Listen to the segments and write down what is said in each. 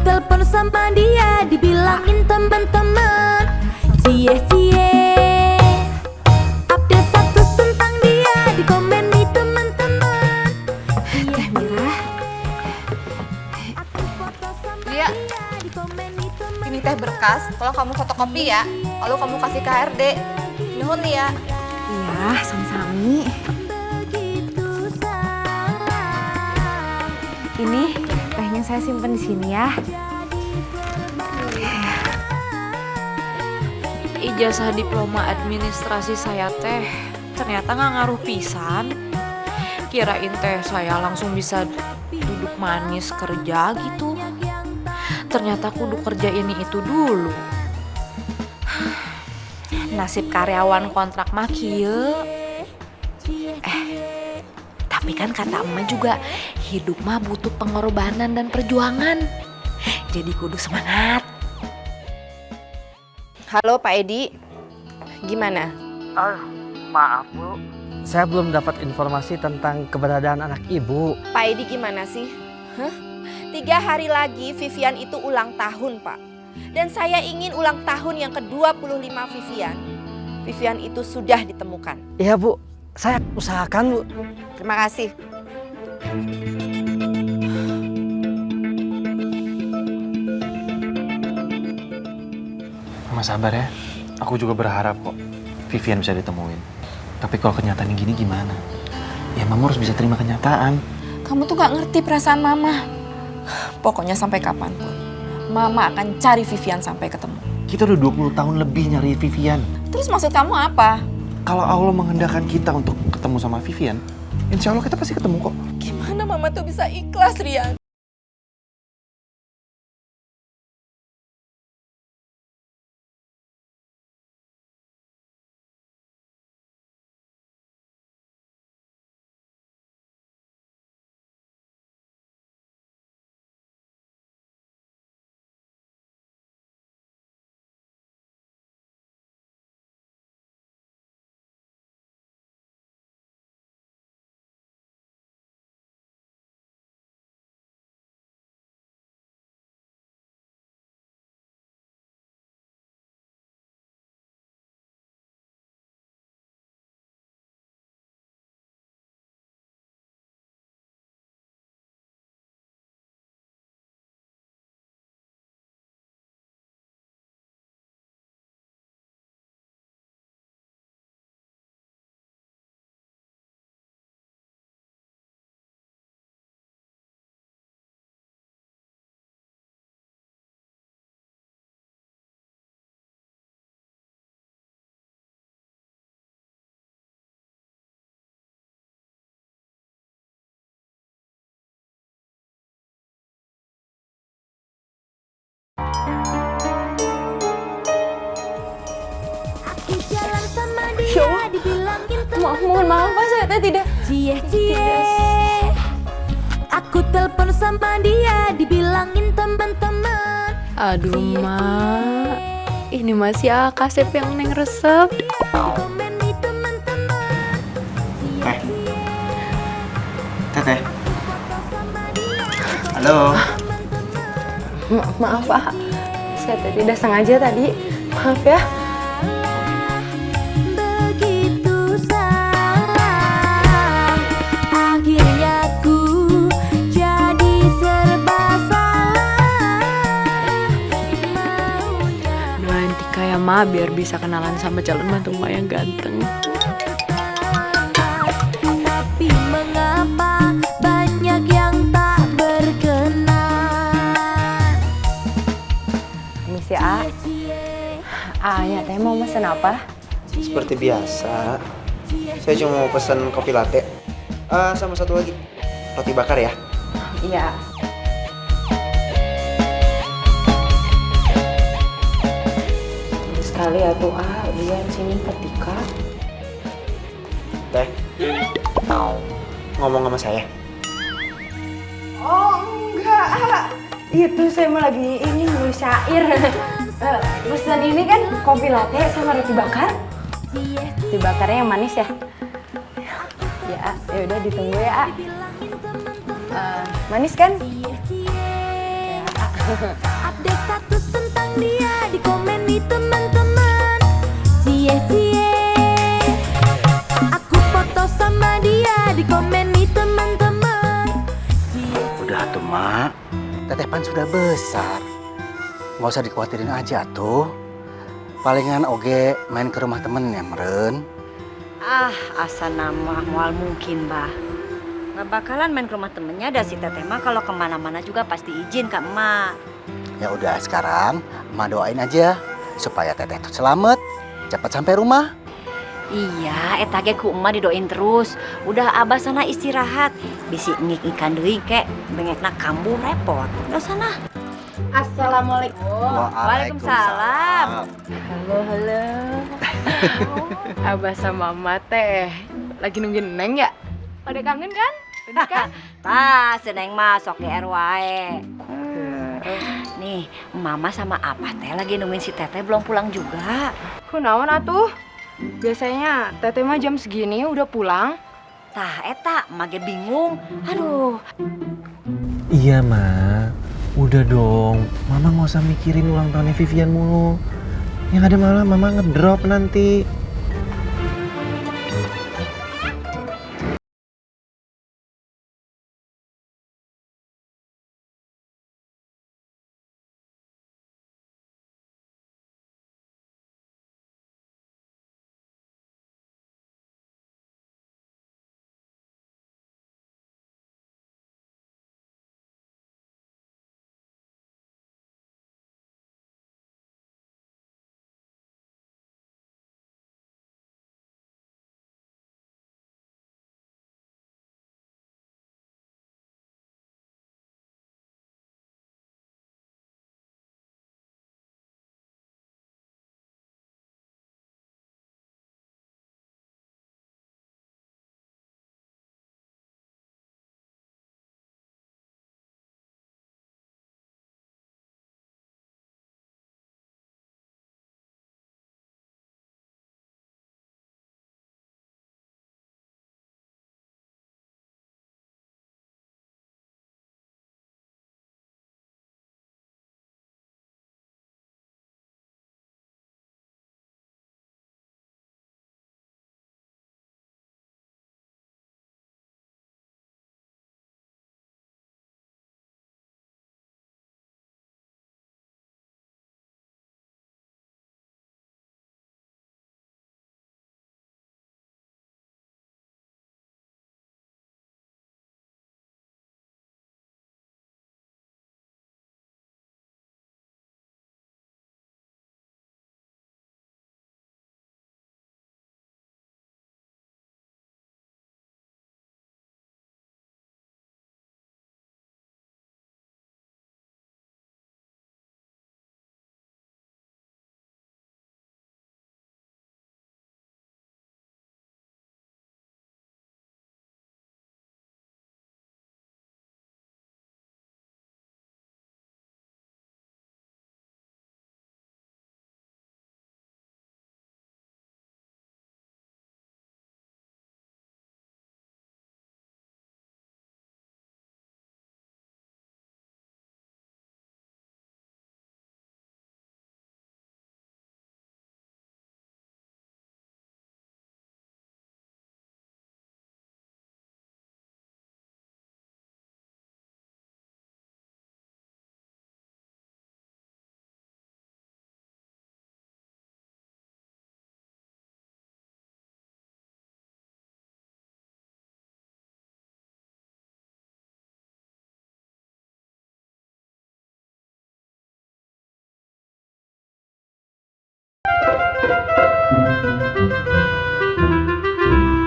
telepon sama dia, dibilangin temen-temen. Cie-cie, update status tentang dia, dikomeni temen-temen. Teh Mirah, Lia, ini teh berkas. Kalau kamu fotokopi ya, lalu kamu kasih ke HRD. Nuhun Lia. iya sami-sami. Ini tehnya saya simpen di sini ya. Ijazah diploma administrasi saya teh ternyata nggak ngaruh pisan. Kirain teh saya langsung bisa duduk manis kerja gitu. Ternyata kudu kerja ini itu dulu. Nasib karyawan kontrak mah kieu. Tapi kan kata emak juga hidup mah butuh pengorbanan dan perjuangan. Jadi kudu semangat. Halo Pak Edi, gimana? Maaf Bu, saya belum dapat informasi tentang keberadaan anak ibu. Pak Edi gimana sih? 3 hari lagi Vivian itu ulang tahun Pak. Dan saya ingin ulang tahun yang ke-25 Vivian. Vivian itu sudah ditemukan. Iya Bu, saya usahakan Bu. Terima kasih. Mama sabar ya, aku juga berharap kok Vivian bisa ditemuin. Tapi kalau kenyataannya gini gimana? Ya Mama harus bisa terima kenyataan. Kamu tuh gak ngerti perasaan Mama. Pokoknya sampai kapanpun, Mama akan cari Vivian sampai ketemu. Kita udah 20 tahun lebih nyari Vivian. Terus maksud kamu apa? Kalau Allah menghendakkan kita untuk ketemu sama Vivian, insya Allah kita pasti ketemu kok. Gimana Mama tuh bisa ikhlas, Rian? Mohon maaf Pak, saya teh tidak. Cie-cie, aku telepon sama dia, dibilangin temen-temen. Aduh mak, ini masih Kasep yang neng resep. Dikomeni temen-temen. Teteh. Halo. Maaf Pak, saya teh tidak sengaja tadi. Maaf ya. Begitu salah, akhirnya ku jadi serba salah. Nanti kayak ma biar bisa kenalan sama calon mantu ma yang ganteng. Tapi mengapa banyak yang tak berkenan? Misi A. A-nya teh mau pesen apa? Seperti biasa, saya cuma mau pesen kopi latte. Sama satu lagi, roti bakar ya. Iya. Sekali ya tuh lihat sini ketika. Teh, ngomong sama saya. Oh enggak, itu saya mau lagi ini nulis syair. Pesan ini kan kopi latte sama roti bakar. Roti bakarnya yang manis ya. Ya, ya udah ditunggu ya. Manis kan? Ya. Update status tentang dia di komen nih teman-teman. Cie-cie, aku foto sama dia di komen nih teman-teman. Udah tuh mak, teteh pan sudah besar. Nggak usah dikhawatirin aja tuh. Palingan oge main ke rumah temennya meren. Ah, asa nama mual mungkin, Bah. Nggak bakalan main ke rumah temennya, ada si teteh mah kalau kemana-mana juga pasti izin ke emak. Ya udah sekarang emak doain aja supaya teteh tuh selamat, cepat sampai rumah. Iya, eta ge ku emak didoain terus. Udah abah sana istirahat. Bisi ngik ikan deui kek, bengekna kambuh repot. Udah sana. Assalamualaikum. Waalaikumsalam. Halo, halo. Abah sama Mama teh lagi nungguin Neng ya? Pada kangen kan? Bener kan? Tah, si Neng mah sok GR wae. Nih, Mama sama Apah teh lagi nungguin si Teteh belum pulang juga. Kunaon atuh? Biasanya Teteh mah jam segini udah pulang. Tah, eta mage bingung. Aduh, Iya, Ma. Udah dong. Mama nggak usah mikirin ulang tahunnya Vivian mulu. Yang ada malah Mama ngedrop nanti.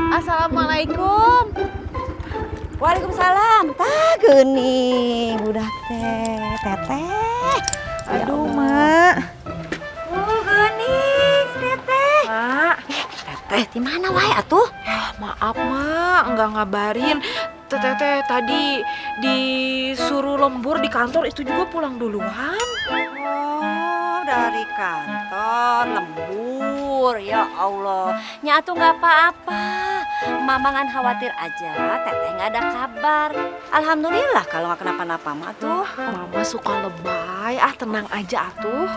Assalamualaikum. Waalaikumsalam. Tah geuning budak teh, Teteh. Aduh, Mak. Geuning, Teteh. Mak, Teteh di mana wae atuh? maaf Mak, nggak ngabarin. Teteh tadi disuruh lembur di kantor itu juga pulang duluan. Oh, Oh, dari kantor, lembur. Ya Allah, nya atuh nggak apa-apa. Mamangan khawatir aja, teteh nggak ada kabar. Alhamdulillah kalau nggak kenapa-napa mah tuh. Mama suka lebay, tenang aja atuh.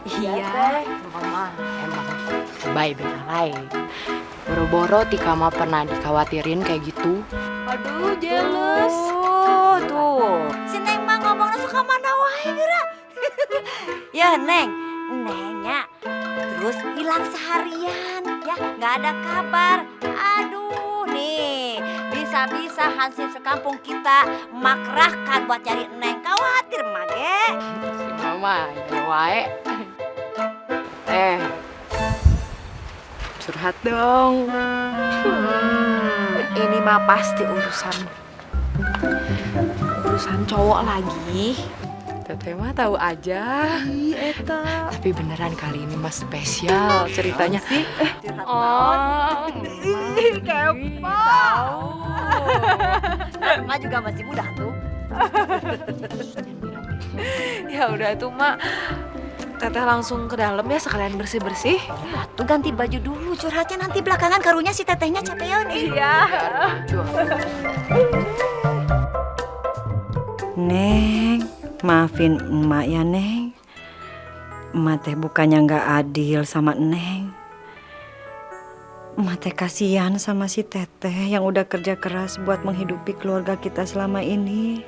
Iya, mama emang baik bener lain. Boro-boro Tika mah pernah dikhawatirin kayak gitu. Aduh, jealous. Tuh. Si Neng mah ngomongnya suka mana wae geura. Ya Neng, Nengnya terus hilang seharian ya, nggak ada kabar. Aduh nih, bisa-bisa hansip sekampung kita makrahkan buat cari Neng. Khawatir mage. Si mama ya wae. Curhat dong. Ini mah pasti urusan cowok lagi. Teteh mah tahu aja. Eta. Tapi beneran kali ini mah spesial ceritanya. Oh, kepo. Mama juga masih muda tuh. Ya udah tuh, Mak. Teteh langsung ke dalam ya sekalian bersih-bersih. Tuh ganti baju dulu, curhatnya nanti belakangan karunya si tetehnya capean. Iya. Neng, maafin emak ya Neng. Emak teh bukannya nggak adil sama Neng. Emak teh kasihan sama si teteh yang udah kerja keras buat menghidupi keluarga kita selama ini.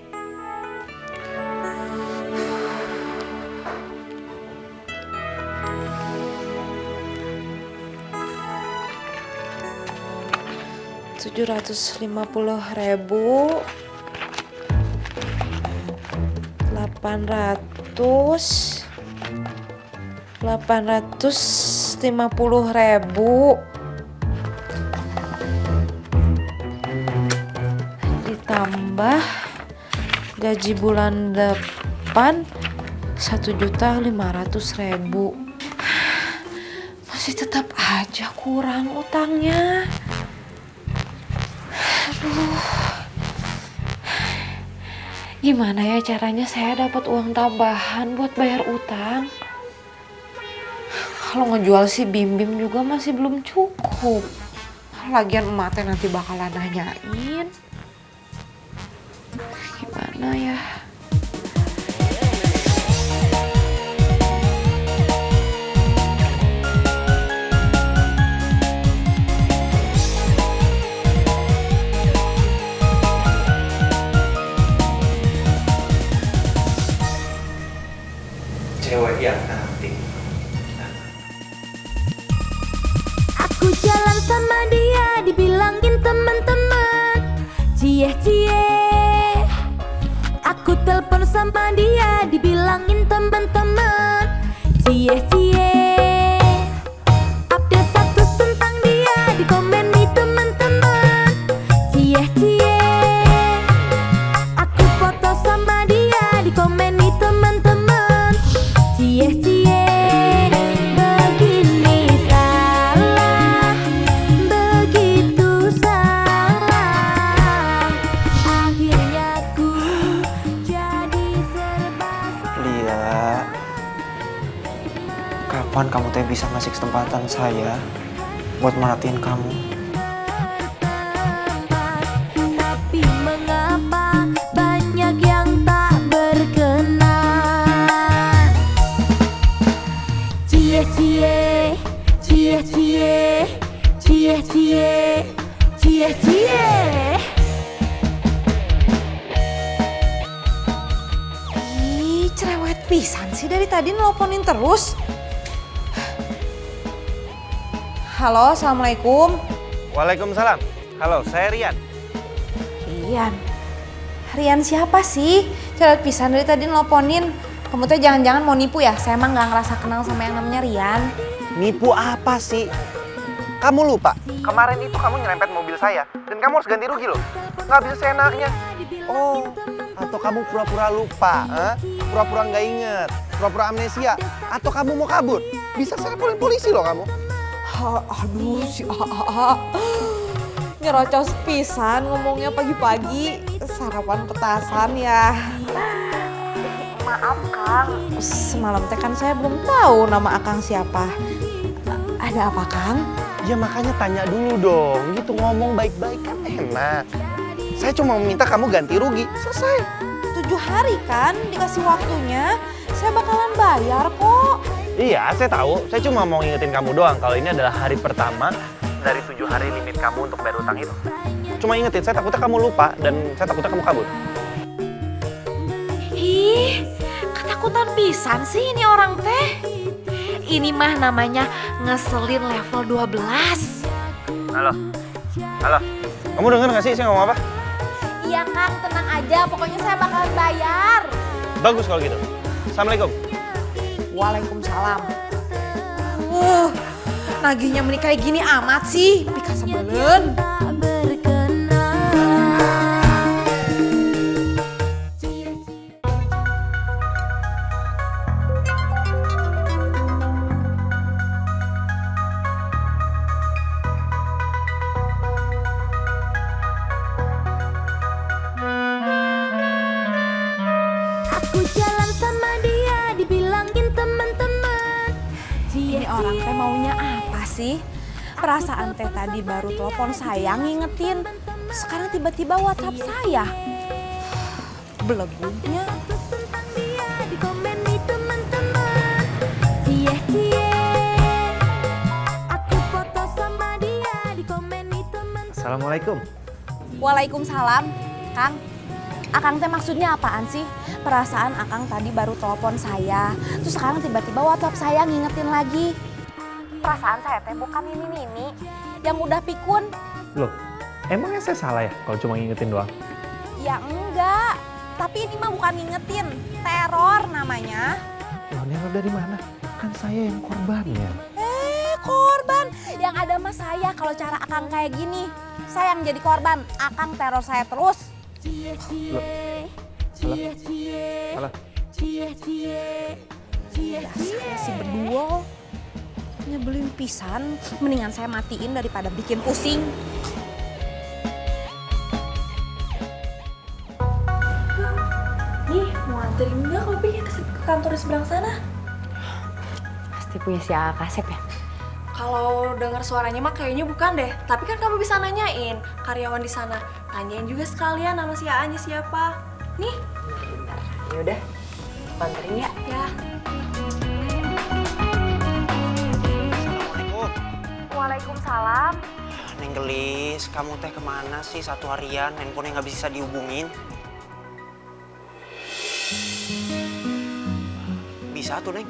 $750.000, 850.000 ditambah gaji bulan depan 1.500.000. Masih tetap aja kurang utangnya. Gimana ya caranya saya dapat uang tambahan buat bayar utang? Kalau ngejual si Bim Bim juga masih belum cukup. Lagian emak teh nanti bakalan nanyain. Gimana ya? Cewek yang cantik. Aku jalan sama dia dibilangin teman-teman. Cie cie. Aku telepon sama dia dibilangin teman-teman. Cie cie. Update status tentang dia dikomeni teman-teman. Cie cie. Aku foto sama dia dikomeni teman-teman. Cie cie. Begini salah, begitu salah. Akhirnya ku jadi serba salah. Lia, kapan kamu teh bisa ngasih kesempatan saya buat merhatiin kamu? Tapi mengapa banyak yang tak berkenan? Cie cie, cie cie, cie cie, cie cie. Ih, cerewet pisan sih dari tadi nelponin terus. Halo, Assalamualaikum. Waalaikumsalam. Halo, saya Rian. Rian. Rian siapa sih? Cerewet pisan dari tadi nelponin. Kamu tuh jangan-jangan mau nipu ya? Saya emang gak ngerasa kenal sama yang namanya Rian. Nipu apa sih? Kamu lupa, kemarin itu kamu nyerempet mobil saya dan kamu harus ganti rugi loh. Nggak bisa seenaknya. Oh, atau kamu pura-pura lupa, pura-pura nggak inget, pura-pura amnesia, atau kamu mau kabur? Bisa saya teleponin polisi loh kamu. Aduh si Aa. Nyerocos pisan ngomongnya pagi-pagi. Sarapan petasan ya. Maaf Kang, semalam teh kan saya belum tahu nama Akang siapa. Ada apa Kang? Ya makanya tanya dulu dong, gitu ngomong baik-baik kan enak. Saya cuma meminta kamu ganti rugi, selesai. 7 hari kan dikasih waktunya, saya bakalan bayar kok. Iya, saya tahu. Saya cuma mau ngingetin kamu doang kalau ini adalah hari pertama dari 7 hari limit kamu untuk bayar utang itu. Cuma ingetin, saya takutnya kamu lupa dan saya takutnya kamu kabur. Ih, ketakutan pisan sih ini orang teh. Ini mah namanya ngeselin level 12. Halo? Halo? Kamu denger gak sih saya ngomong apa? Iya Kang, tenang aja, pokoknya saya bakalan bayar. Bagus kalau gitu. Assalamualaikum. Waalaikumsalam. Nagihnya menikah gini amat sih, pika sebelen. Aku jalan sama dia dibilangin teman-teman. Ini orang teh maunya apa sih? Perasaan teh tadi baru telepon saya ngingetin. Sekarang tiba-tiba WhatsApp saya. Belegunya. Terus tentang dia dikomeni teman-teman. Cie-cie. Aku foto sama dia dikomeni teman-teman. Assalamualaikum. Waalaikumsalam, Kang. Akang teh maksudnya apaan sih? Perasaan Akang tadi baru telepon saya, terus sekarang tiba-tiba WhatsApp saya ngingetin lagi. Perasaan saya teh bukan ini yang udah pikun. Loh, emangnya saya salah ya kalau cuma ngingetin doang? Ya enggak, tapi ini mah bukan ngingetin, teror namanya. Loh, neror dari mana? Kan saya yang korbannya. Korban, yang ada mah saya kalau cara Akang kayak gini. Saya yang jadi korban, Akang teror saya terus. Loh. Halo? Halo? Dasarnya si berdua nyebelin pisan, mendingan saya matiin daripada bikin pusing. Nih, mau anterin nggak kopinya ke kantor di seberang sana? Pasti punya si Kasep ya? Kalau dengar suaranya mah kayaknya bukan deh. Tapi kan kamu bisa nanyain karyawan di sana. Tanyain juga sekalian nama si A-nya siapa. Nih. Bentar, yaudah, anterin ya. Ya. Assalamualaikum. Waalaikumsalam. Neng Gelis, kamu teh kemana sih satu harian? Handphone nggak bisa dihubungin. Bisa tuh Neng.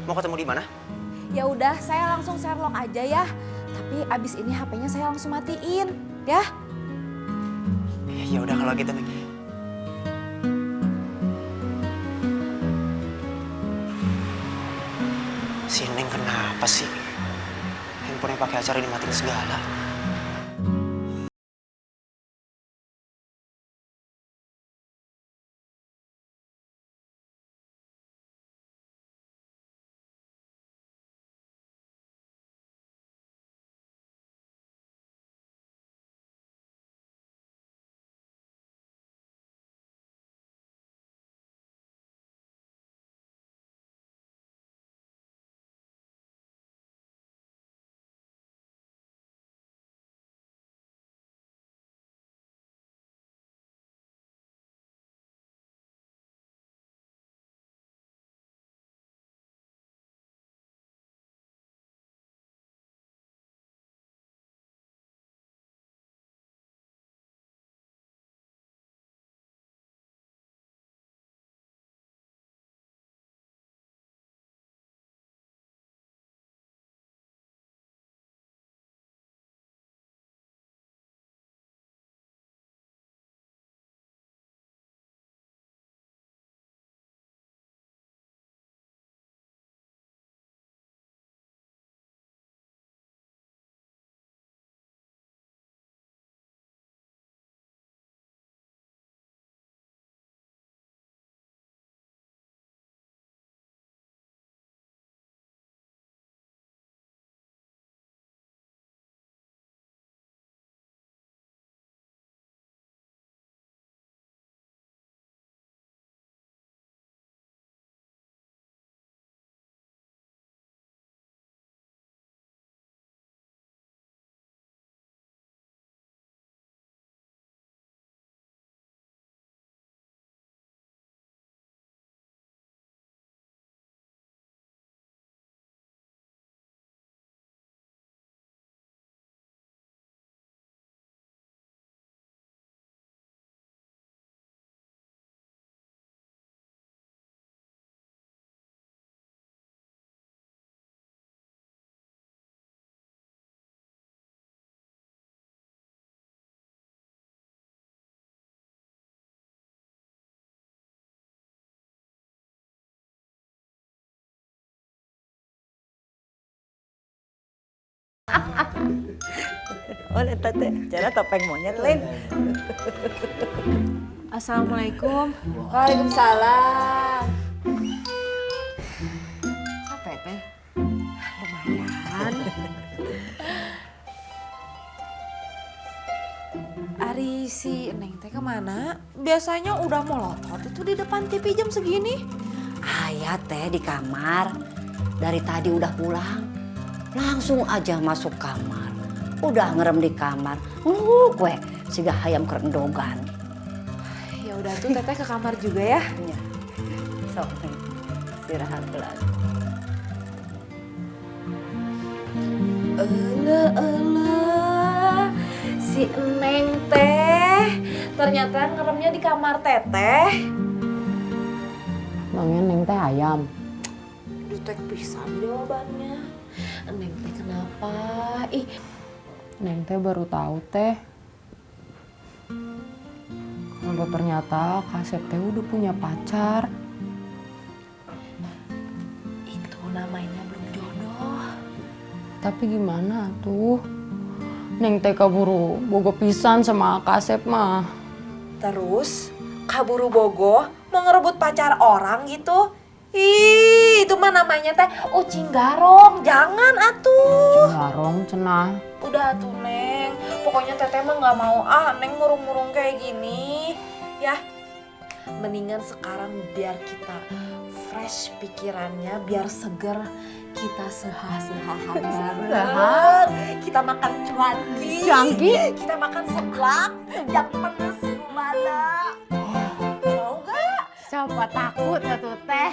Mau ketemu di mana? Ya udah, saya langsung Sherlock aja ya. Tapi abis ini HP-nya saya langsung matiin, ya. Ya udah kalau gitu Neng. Si Neng kenapa sih? Handphonenya pakai acara dimatiin segala. Oleh tete, cara topeng monyet lain. Assalamualaikum. Waalaikumsalam. Capek teh? Lumayan. Ari si Neng teh kemana? Biasanya udah melotot itu di depan TV jam segini. Ayah teh di kamar. Dari tadi udah pulang. Langsung aja masuk kamar. Udah ngerem di kamar. Ngeluk we, siga hayam kerendogan. Ya udah tuh teteh ke kamar juga ya. Ya. Sok Neng, istirahat kelas. Si Neng teh ternyata ngeremnya di kamar teteh. Emangnya Neng teh ayam. Jutek pisan jawabannya. Neng teh kenapa? Ih, Neng teh baru tahu teh. Kalau ternyata Kasep teh udah punya pacar. itu namanya belum jodoh. Tapi gimana tuh? Neng teh kaburu bogo pisan sama Kasep mah. Terus kaburu bogoh mau ngerebut pacar orang gitu. Ih, itu mah namanya teh ucing garong. Jangan atuh. Garong cenah. Udah tuh Neng, pokoknya teteh mah nggak mau Neng murung-murung kayak gini. Ya, mendingan sekarang biar kita fresh pikirannya, biar seger. Kita sehat-sehat bareng. Kita makan cuanki. Kita makan seblak yang pedes gimana? Mau gak? Siapa takut atuh teh?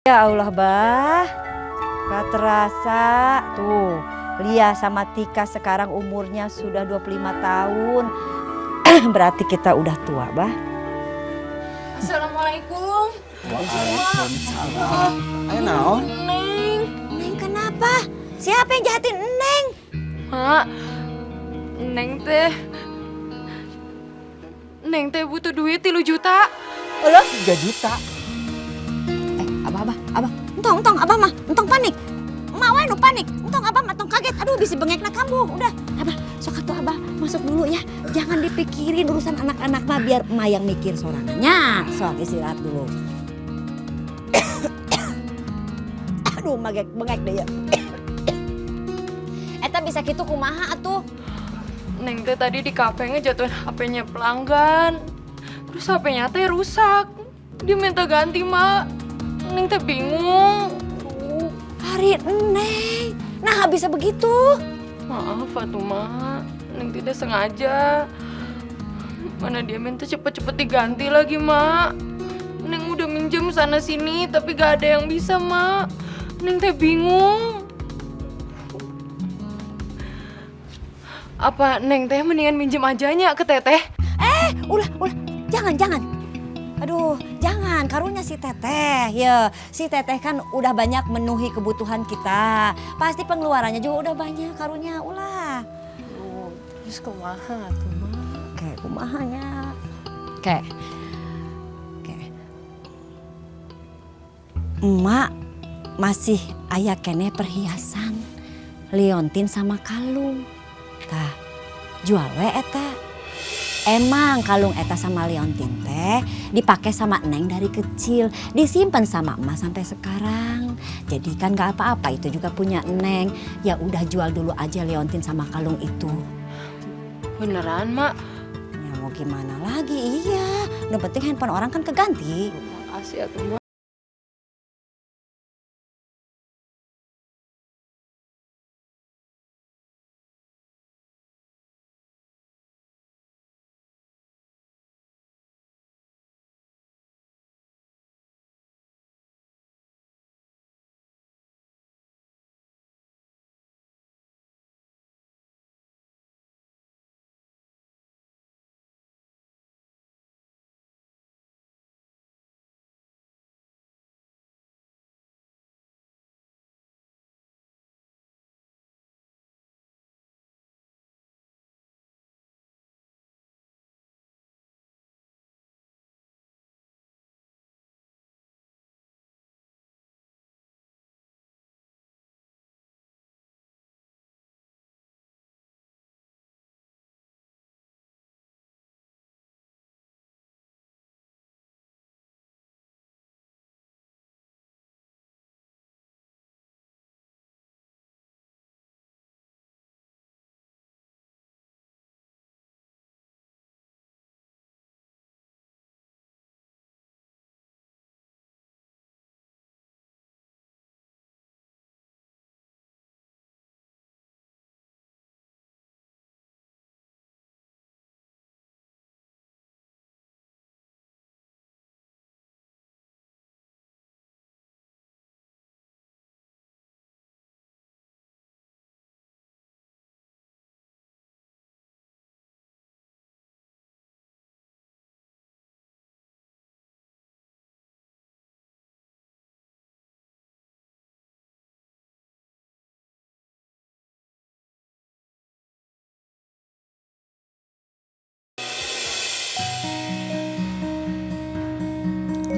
Ya Allah, Bah. Gak terasa. Tuh, Lia sama Tika sekarang umurnya sudah 25 tahun. Berarti kita udah tua, Bah. Assalamualaikum. Waalaikumsalam. Ayo naon? Neng. Neng kenapa? Siapa yang jahatin Neng? Mak, Neng teh butuh duit 3 juta. Loh? 3 juta. Abah. Entong, Abah mah, entong panik. Mak wae nu panik. Entong Abah mah entong kaget. Aduh, bisa bengekna kambuh. Udah, Abah, sok atuh Abah masuk dulu ya. Jangan dipikirin urusan anak-anak mah, biar emak yang mikir sorangannya. Sok istirahat dulu. Aduh, bengek deh ya. Eta bisa gitu kumaha atuh? Neng teh tadi di kafe ngejatuhin HP-nya pelanggan. Terus HP-nya teh rusak. Dia minta ganti, Mak. Neng teh bingung. Hari Neng. Nah, bisa begitu. Maaf, Fatuma. Neng tidak sengaja. Mana dia minta cepet-cepet diganti lagi, Mak. Neng udah minjem sana sini, tapi gak ada yang bisa, Mak. Neng teh bingung. Apa Neng teh mendingan minjem ajanya ke Teteh? Ulah, jangan. Aduh, jangan, karunya si Teteh. Ya, si Teteh kan udah banyak memenuhi kebutuhan kita. Pasti pengeluarannya juga udah banyak, karunya ulah. Terus kumaha tuh, Mak? Kayak kumahanya. Kayak. Emak masih aya kene perhiasan. Liontin sama kalung. Tah, jual we eta. Emang kalung eta sama liontin teh dipakai sama Neng dari kecil, disimpan sama emak sampai sekarang. Jadi kan gak apa-apa, itu juga punya Neng. Ya udah jual dulu aja liontin sama kalung itu. Beneran, Mak? Ya mau gimana lagi, iya. Yang penting handphone orang kan keganti. Makasih ya tuh, Mak.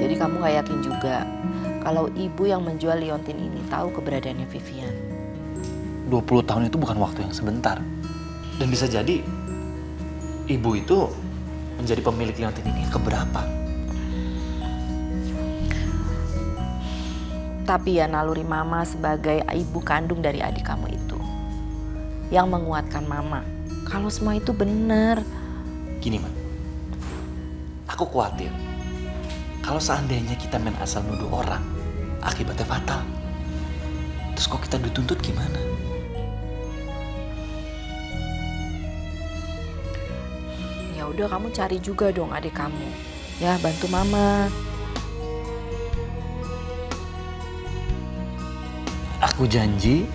Jadi kamu gak yakin juga kalau ibu yang menjual liontin ini tahu keberadaannya Vivian? 20 tahun itu bukan waktu yang sebentar. Dan bisa jadi ibu itu menjadi pemilik liontin ini keberapa. Tapi ya naluri mama sebagai ibu kandung dari adik kamu itu yang menguatkan mama kalau semua itu benar. Gini, Man. Aku khawatir kalau seandainya kita main asal nuduh orang, akibatnya fatal. Terus kok kita dituntut gimana? Ya udah kamu cari juga dong adik kamu. Ya bantu mama. Aku janji,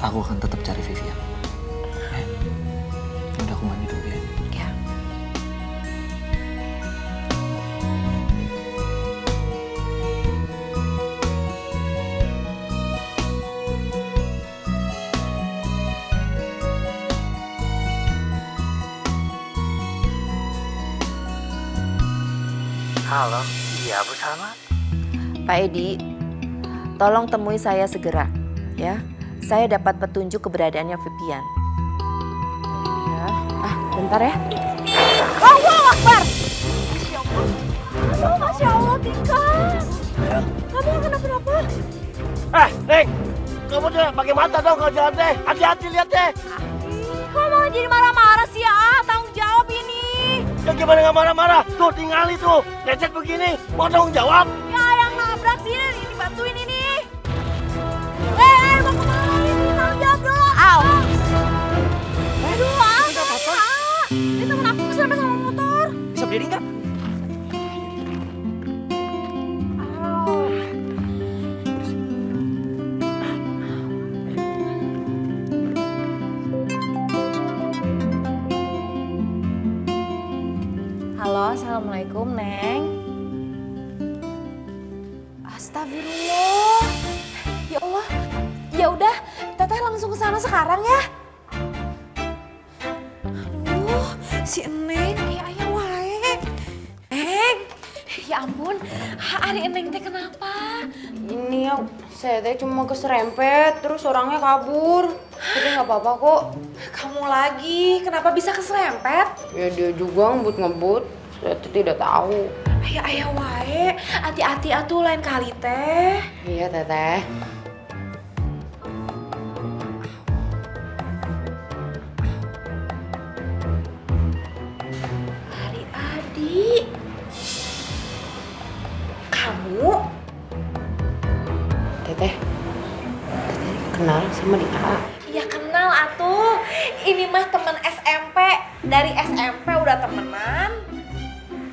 aku akan tetap cari Vivian. Udah aku mandi dulu ya. Ya. Halo, iya Bu Salma. Pak Edi, tolong temui saya segera, ya. Saya dapat petunjuk keberadaannya Vivian. Ya, bentar ya. Allahu Akbar. Masya Allah. Aduh, Masya Allah, Tika. Kamu kenapa-napa? Neng, kamu tuh pakai mata dong kalau jalan teh. Hati-hati lihat teh. Kok malah jadi marah-marah sih ya? Tanggung jawab ini. Ya gimana nggak marah-marah? Tuh tinggal itu, lecet begini, mau tanggung jawab. Ya yang nabrak sih ini bantuin ini. Mau kemana ini? Tanggung jawab dulu. Aw. Aduh, ini temen aku keserempet sama motor. Bisa berdiri nggak? Halo, assalamualaikum, Neng. Astagfirullah. Ya Allah. Ya udah, Teteh langsung ke sana sekarang ya. Aduh, si Neng kayak ayah wae. Neng, ya ampun, hari Neng teh kenapa? Ini ya, saya teh cuma keserempet, terus orangnya kabur. Tapi nggak apa-apa kok. Kamu lagi, kenapa bisa keserempet? Ya dia juga ngebut-ngebut, saya tuh tidak tahu. Ayah wae, hati-hati atuh lain kali teh. Iya Teteh. Adik-adik, kamu Teteh kenal sama dia? ya kenal atuh. Ini mah teman SMP. Dari SMP udah temenan.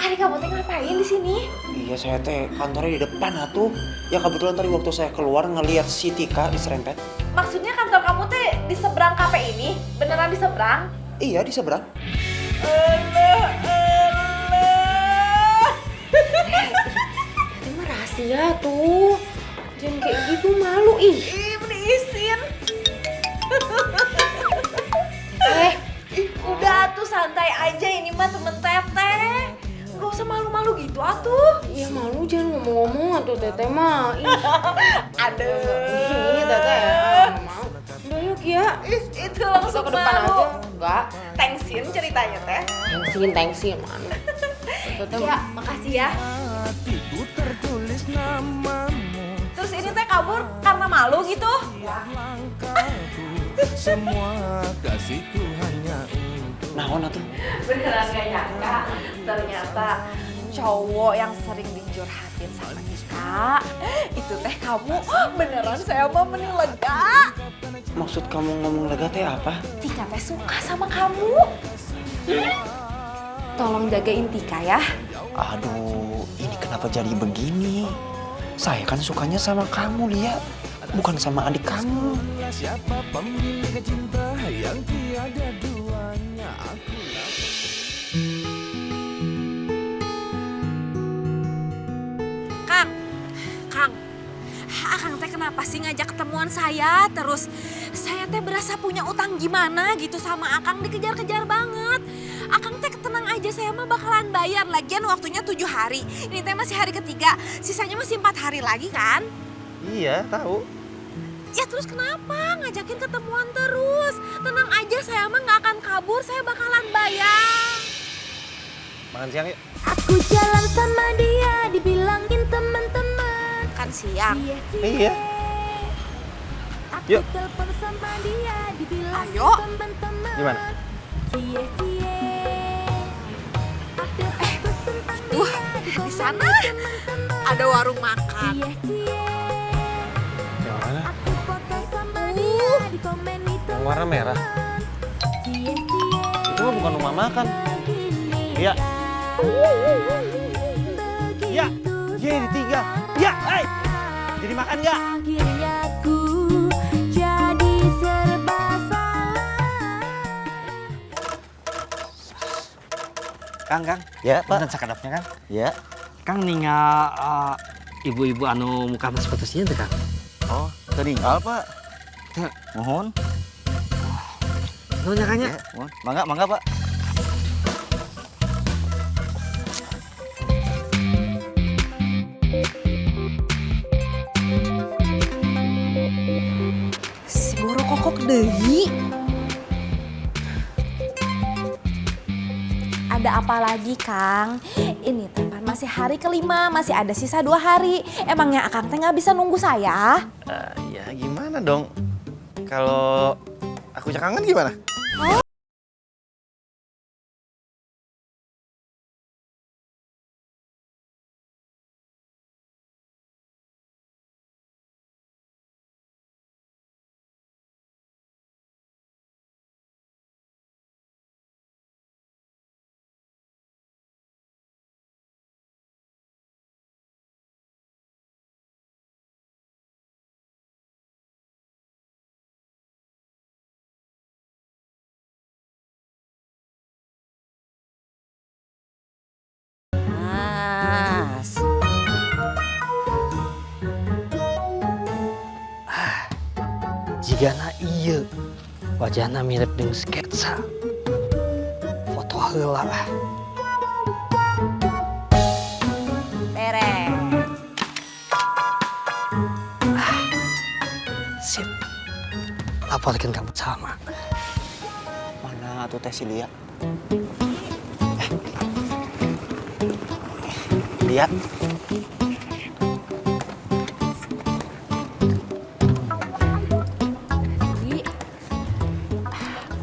Adik kamu teh ngapain di sini? Iya, saya teh kantornya di depan atuh. Ya kebetulan tadi waktu saya keluar ngelihat si Tika diserempet. Maksudnya kantor kamu teh di seberang kafe ini? Beneran di seberang? Iya, di seberang. Itu mah rahasia tuh. Jangan kayak gitu, malu ih. Berizin. Udah tuh santai aja, ini mah temen Teteh. Gak usah malu-malu gitu atuh. Iya malu, jangan ngomong-ngomong atuh Teteh mah. Ih. Aduh. Ini Teteh nggak mau. Udah yuk ya. Itu langsung Kita ke depan malu. aja. Enggak. Thanksin ceritanya teh. Thanksin mana. Teteh Ya, makasih ya. Terus ini teh kabur karena malu gitu? Naon atuh? Beneran gak nyangka, ternyata cowok yang sering dicurhatin sama Tika itu teh kamu. Beneran saya mah mending lega. Maksud kamu ngomong lega teh apa? Tika teh suka sama kamu. Tolong jagain Tika ya. Aduh, ini kenapa jadi begini? Saya kan sukanya sama kamu, Lia. Bukan sama adik kamu. Siapa pemilik cinta yang tiada duanya aku. Kang, Akang teh kenapa sih ngajak ketemuan saya? Terus saya teh berasa punya utang gimana gitu sama Akang, dikejar-kejar banget. Akang teh tenang aja, saya mah bakalan bayar. Lagian waktunya 7 hari. Ini teh masih hari ketiga, sisanya masih 4 hari lagi kan? Iya, tahu. Ya terus kenapa ngajakin ketemuan terus? Tenang aja, saya mah nggak akan kabur, saya bakalan bayar. Makan siang yuk. Aku jalan sama dia, dibilangin teman-teman. Kan siang. Iya. Aku Yuk. telepon sama dia, dibilangin Ayo. teman-teman. Gimana? Cie-cie. Update status tentang Wah, dia, di komen sana teman-teman. ada warung makan. Cie-cie. Yang mana? Aku foto sama dia, dikomeni Yang warna merah. Cie-cie. Itu mah bukan rumah makan. Iya. Ya, jadi 3. Ya, hey. Jadi makan nggak? Akhirnya ku Kang. Ya, Pak. Dan sakadapnya Kang. Ya. Kang ningal ibu-ibu anu muka seperti sini tuh Kang. Oh, tinggal Pak. Mohon. Nunya Kang ya. Mohon. Mangga Pak. Si Boro kokok deui. Ada apa lagi, Kang? Ini tempat masih hari kelima, masih ada sisa 2 hari. Emangnya Akang teh nggak bisa nunggu saya? Ya gimana dong? Kalau aku kangen gimana? Mas. Jigana iya wajahna mirip dengan sketsa foto heula. Beres. Sip. Laporkan kamu sama. Mana tuh teh si Lia? Lia.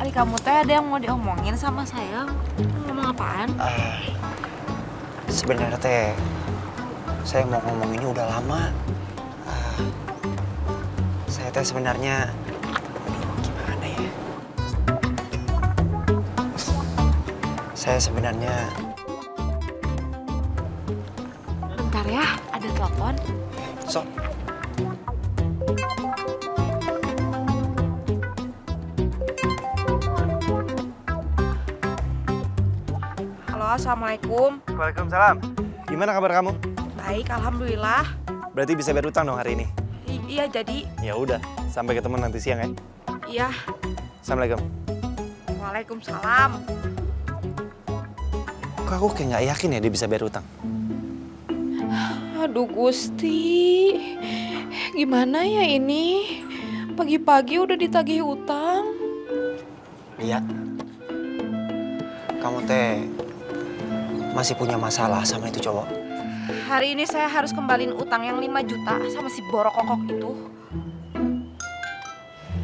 Ari kamu teh ada yang mau diomongin sama saya? Ngomong apaan? Sebenarnya teh saya mau ngomong ini udah lama. Saya teh sebenarnya, aduh gimana ya? Saya sebenarnya. Bentar ya, ada telepon. Sok. Halo, assalamualaikum. Waalaikumsalam. Gimana kabar kamu? Baik, alhamdulillah. Berarti bisa bayar utang dong hari ini? Iya, jadi. Ya udah, sampai ketemu nanti siang ya. Iya. Assalamualaikum. Waalaikumsalam. Kok aku kayak nggak yakin ya dia bisa bayar utang? Aduh Gusti, gimana ya ini? Pagi-pagi udah ditagih utang. Lia, kamu teh masih punya masalah sama itu cowok? Hari ini saya harus kembaliin utang yang 5 juta sama si Boro kokok itu.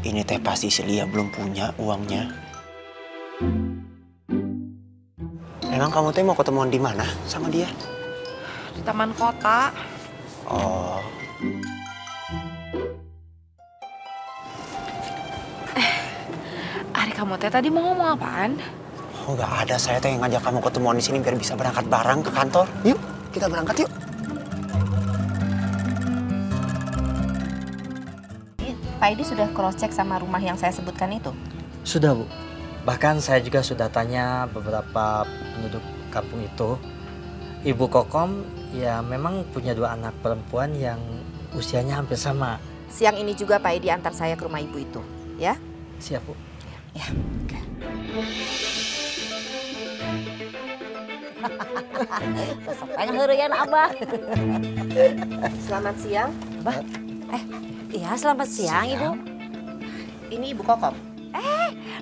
Ini teh pasti si Lia belum punya uangnya. Emang kamu teh mau ketemuan di mana sama dia? Di taman kota. Oh. Ari kamu teh tadi mau ngomong apaan? Oh, nggak ada, saya teh yang ngajak kamu ketemuan di sini biar bisa berangkat bareng ke kantor. Yuk, kita berangkat yuk. Pak Edi sudah cross check sama rumah yang saya sebutkan itu? Sudah Bu. Bahkan saya juga sudah tanya beberapa penduduk kampung itu. Ibu Kokom ya memang punya 2 anak perempuan yang usianya hampir sama. Siang ini juga Pak Edi antar saya ke rumah ibu itu, ya? Siap Bu. Ya, oke. Sampai ngeheureun Abah. Selamat siang. Abah. Iya, selamat siang, Ibu. Ini Ibu Kokom.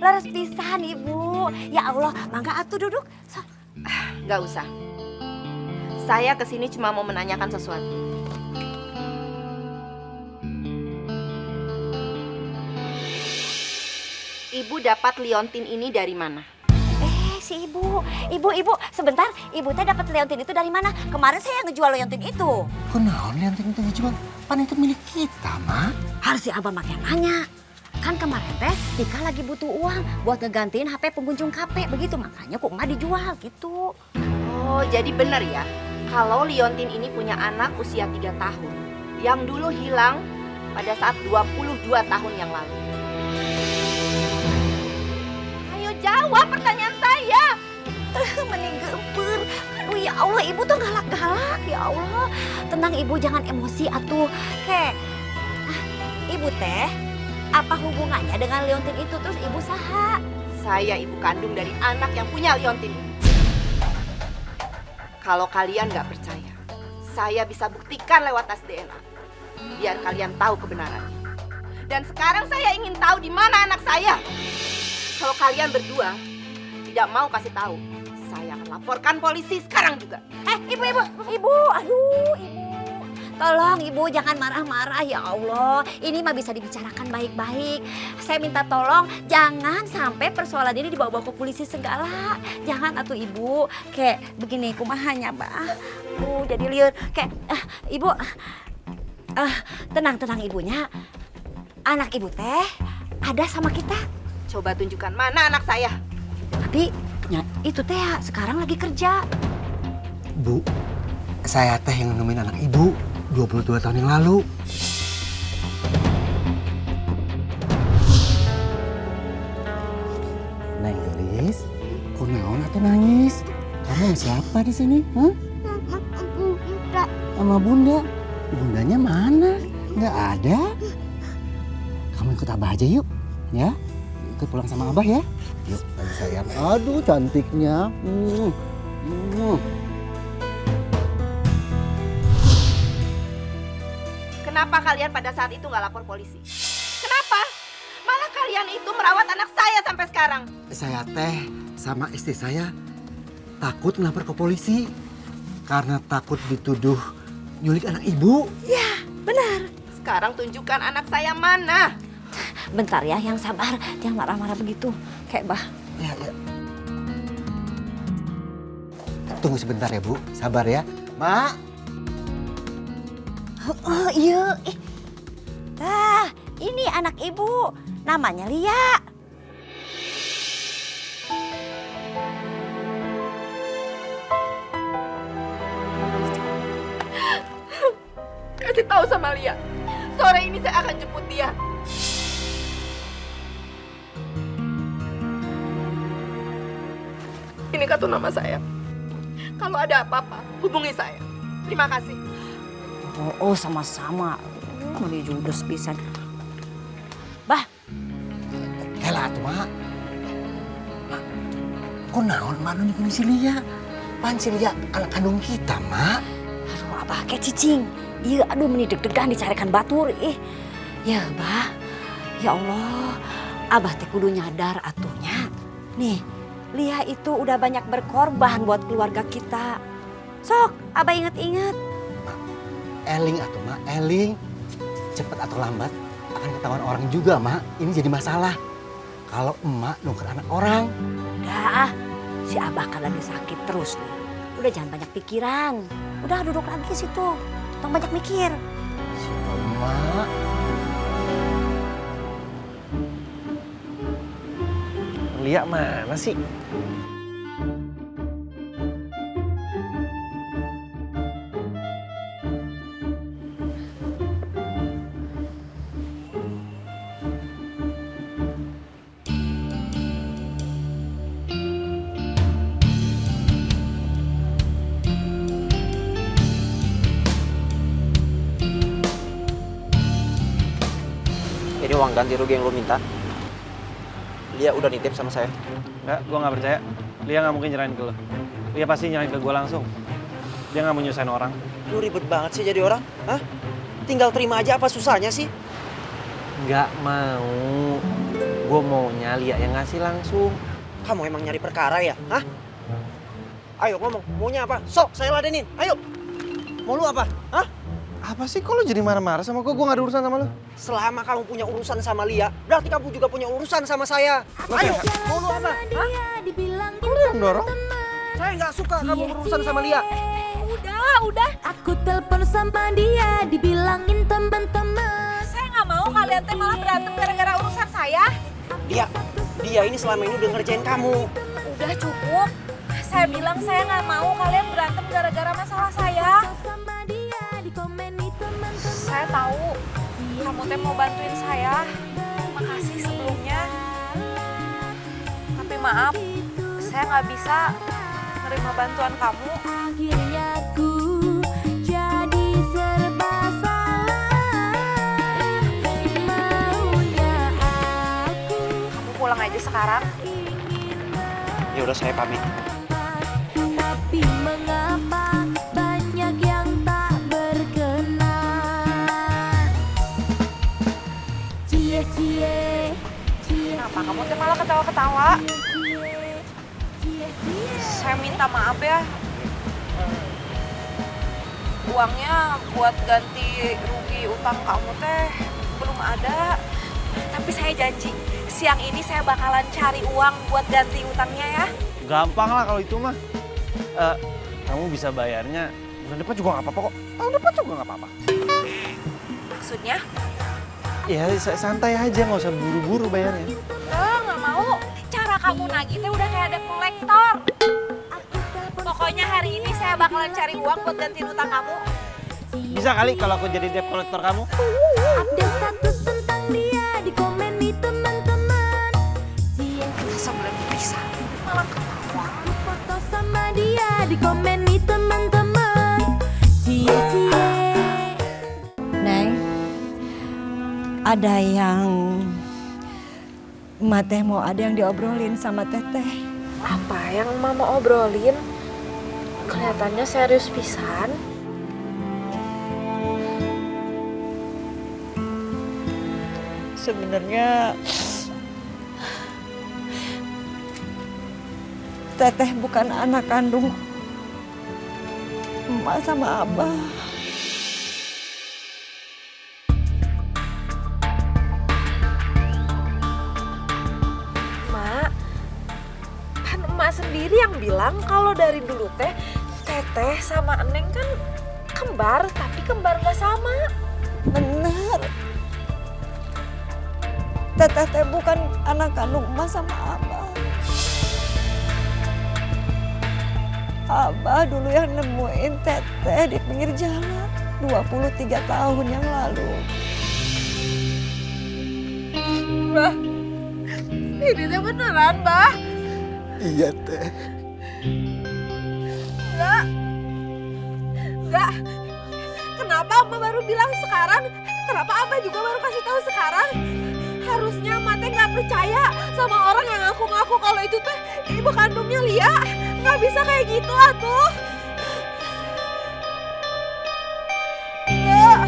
Laras pisan, Ibu. Ya Allah, mangga atuh duduk. Nggak usah. Saya kesini cuma mau menanyakan sesuatu. Ibu dapat liontin ini dari mana? Si Ibu. Ibu, sebentar. Ibu teh dapat leontin itu dari mana? Kemarin saya ngejual leontin itu. Kenaon leontin itu dijual? Pan itu milik kita, Mak. Harus si Abah makin nanya. Kan kemarin teh Tika lagi butuh uang buat ngegantiin HP pengunjung kafe. Begitu makanya kok nggak dijual gitu. Oh, jadi benar ya? Kalau liontin ini punya anak usia 3 tahun. Yang dulu hilang pada saat 22 tahun yang lalu. Ayo jawab pertanyaan saya. Mending gempur. Aduh ya Allah, ibu tuh galak-galak. Ya Allah, tenang ibu, jangan emosi atuh. Ibu teh, apa hubungannya dengan Liontin itu? Terus ibu saha? Saya ibu kandung dari anak yang punya Liontin. Kalau kalian nggak percaya, saya bisa buktikan lewat tes DNA. Biar kalian tahu kebenarannya. Dan sekarang saya ingin tahu di mana anak saya. Kalau kalian berdua tidak mau kasih tahu, saya akan laporkan polisi sekarang juga. Ibu, aduh ibu. Tolong ibu jangan marah-marah ya Allah. Ini mah bisa dibicarakan baik-baik. Saya minta tolong jangan sampai persoalan ini dibawa-bawa ke polisi segala. Jangan atuh ibu. Kayak begini kumahanya bah. Jadi liur. Kayak ibu. Tenang ibunya. Anak ibu teh ada sama kita. Coba tunjukkan mana anak saya. Tapi ya, itu teh sekarang lagi kerja. Bu, saya teh yang nemuin anak ibu 22 tahun yang lalu. Neng Gelis, kok naon atau nangis? Kamu siapa di sini? Hah? Bunda. Sama bunda? Bundanya mana? Nggak ada. Kamu ikut abah aja yuk, ya? Ikut pulang sama abah ya? Yuk, sayang. Aduh, cantiknya. Kenapa kalian pada saat itu nggak lapor polisi? Kenapa? Malah kalian itu merawat anak saya sampai sekarang. Saya teh sama istri saya takut melapor ke polisi karena takut dituduh nyulik anak ibu. Ya, benar. Sekarang tunjukkan anak saya mana. Bentar ya, yang sabar. Jangan marah-marah begitu. Kayak bah. Ya. Tunggu sebentar ya Bu, sabar ya. Mak. Oh iya. Ini anak ibu. Namanya Lia. Kasih tahu sama Lia. Sore ini saya akan jemput dia. Ini kartu nama saya. Kalau ada apa-apa, hubungi saya. Terima kasih. Oh sama-sama. Mau judes pisan. Bah. Helah tuh Mak. Kok naon Mak nunjukin si Lia? Pan si Lia anak kandung kita Mak. Aduh abah kayak cicing. Iya aduh meni deg-degan dicarikan batur. Ya bah. Ya Allah. Abah teh kudu nyadar atunya. Nih. Lia itu udah banyak berkorban buat keluarga kita. Sok, abah inget-inget. Eling atuh Mak, eling. Cepet atau lambat akan ketahuan orang juga Mak. Ini jadi masalah. Kalau emak nuker anak orang. Udah, si abah kan lagi sakit terus nih. Udah jangan banyak pikiran. Udah duduk lagi situ. Tong banyak mikir. Siapa emak? Lia mana sih? Ini uang ganti rugi yang lo minta. Lia udah nitip sama saya. Enggak, gue nggak percaya. Lia nggak mungkin nyerahin ke lo. Lia pasti nyerahin ke gue langsung. Dia nggak mau nyusahin orang. Lu ribet banget sih jadi orang. Hah? Tinggal terima aja, apa susahnya sih? Nggak mau. Gue maunya Lia yang ngasih langsung. Kamu emang nyari perkara ya? Hah? Ayo ngomong, maunya apa? Sok, saya ladenin. Ayo. Mau lu apa? Hah? Apa sih kok lu jadi marah-marah sama gue? Gue gak ada urusan sama lu. Selama kamu punya urusan sama Lia, berarti kamu juga punya urusan sama saya. Ayo, mau lu apa? Hah? Lu yang dorong? Saya nggak suka kamu berurusan sama Lia. Udah. Aku telepon sama dia, dibilangin teman-teman. Saya nggak mau kalian teh malah berantem gara-gara urusan saya. Dia ini selama ini udah ngerjain kamu. Udah cukup. Saya bilang saya nggak mau kalian berantem gara-gara masalah saya. Saya tahu kamu teh mau bantuin saya. Makasih sebelumnya. Tapi maaf, saya nggak bisa menerima bantuan kamu. Akhirnya ku jadi serba salah. Maunya aku Kamu pulang aja sekarang. Ya udah saya pamit. tapi mengapa banyak yang tak berkenan. Cie-cie, Kenapa kamu teh malah ketawa-ketawa? Saya minta maaf ya. Uangnya buat ganti rugi utang kamu teh belum ada. Tapi saya janji, siang ini saya bakalan cari uang buat ganti utangnya ya. Gampang lah kalau itu mah. Kamu bisa bayarnya bulan depan juga nggak apa-apa kok. Tahun depan juga nggak apa-apa. Maksudnya? Ya santai aja, nggak usah buru-buru bayarnya. Nggak mau. Cara kamu nagih teh udah kayak ada kolektor. Pokoknya hari ini saya bakalan cari uang buat ganti utang kamu. Bisa kali kalau aku jadi debt collector kamu. update status tentang dia di komen nih teman-teman. Sebelum bisa malah ketawa. Foto sama dia di komen nih teman-teman. Cie-cie. Neng, ada yang Emak teh mau ada yang diobrolin sama Teteh. Apa yang Mama obrolin? Kelihatannya serius pisan. Sebenarnya Teteh bukan anak kandung Emak sama Abah. Mak, kan emak sendiri yang bilang kalau dari dulu teh Teteh sama Eneng kan kembar, tapi kembar gak sama. Bener. Teteh teh bukan anak kandung Emak sama Abah. Abah dulu yang nemuin Teteh di pinggir jalan 23 tahun yang lalu. Bah, ini teh beneran, Bah. Iya teh. Enggak. Kenapa Abah baru bilang sekarang? Kenapa Abah juga baru kasih tahu sekarang? Harusnya Emak teh nggak percaya sama orang yang ngaku-ngaku kalau itu teh ibu kandungnya Lia. Nggak bisa kayak gitu atuh. Enggak.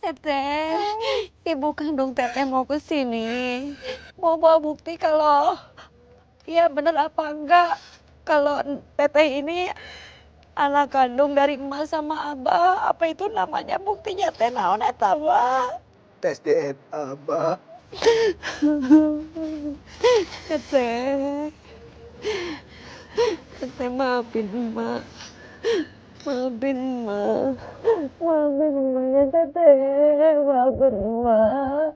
Teteh, ibu kandung Teteh mau ke sini. Mau bawa bukti kalau iya bener apa enggak. Kalau Teteh ini anak kandung dari Emak sama Abah. Apa itu namanya buktinya teh naon eta, Mbak? Tes DNA, Mbak. Teteh. Teteh maafin Emak. Maafin Emak. Maafin Emaknya Teteh. Maafin Emak.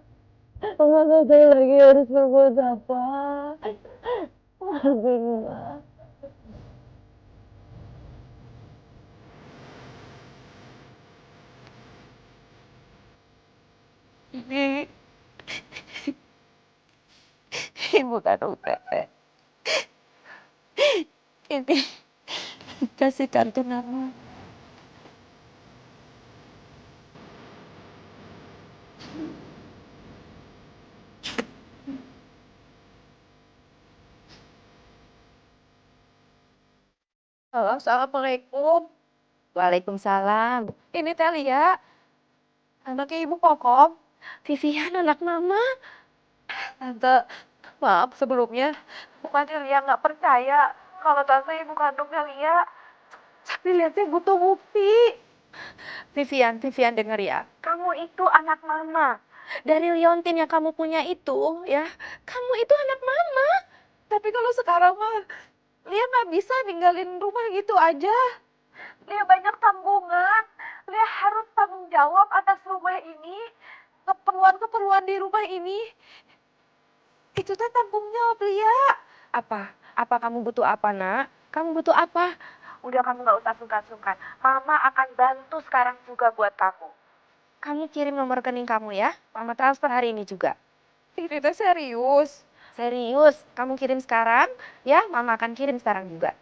Emak Teteh lagi harus berbuat apa? Maafin Emak. Ini ibu kandung Teteh. Ini kasih kartu nama. Halo, assalamualaikum. Waalaikumsalam. Ini Teh Lia, anaknya Ibu Kokom. Vivian anak Mama. Tante, maaf sebelumnya. Bukannya Lia nggak percaya kalau Tante ibu kandungnya Lia. Tapi lihatnya butuh bukti. Vivian denger ya. Kamu itu anak Mama. Dari liontin yang kamu punya itu, ya. Kamu itu anak Mama. Tapi kalau sekarang mah, Lia nggak bisa ninggalin rumah gitu aja. Lia banyak tanggungan. Lia harus tanggung jawab atas rumah ini. Keperluan-keperluan di rumah ini. Itu tanggung jawab Lia. Apa? Apa kamu butuh apa, Nak? Kamu butuh apa? Udah kamu gak usah sungkan-sungkan. Mama akan bantu sekarang juga buat kamu. Kamu kirim nomor rekening kamu ya. Mama transfer hari ini juga. Itu serius? Serius. Kamu kirim sekarang ya. Mama akan kirim sekarang juga.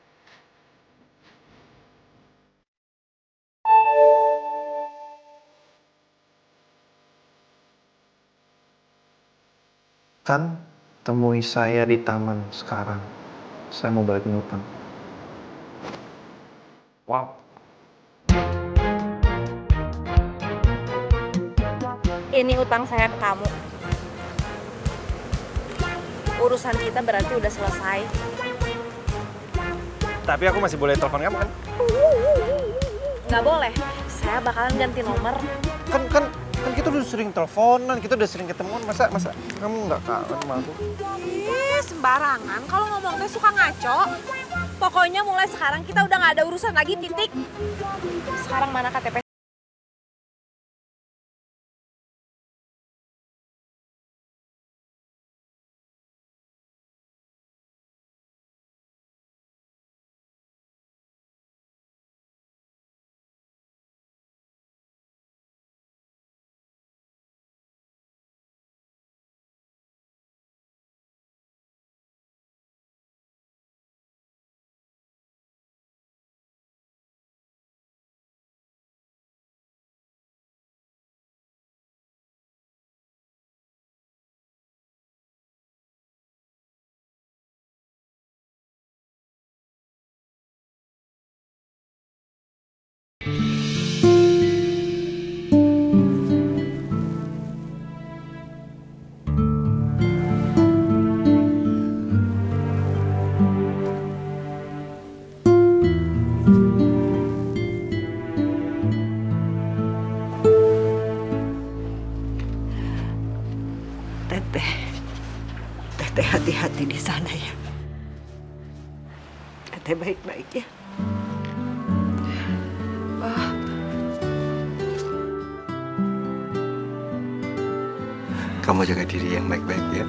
Kan temui saya di taman sekarang. Saya mau balikin utang. Wow. Ini utang saya ke kamu. Urusan kita berarti udah selesai. Tapi aku masih boleh telepon kamu kan? Nggak boleh. Saya bakalan ganti nomor. Kan kita udah sering teleponan, kita udah sering ketemuan. Masa kamu nggak kangen sama aku? Sembarangan. Kalau ngomong teh suka ngaco. Pokoknya mulai sekarang kita udah nggak ada urusan lagi, titik. Sekarang mana KTP? Teteh hati-hati di sana ya. Teteh baik-baik ya. Kamu jaga diri yang baik-baik ya.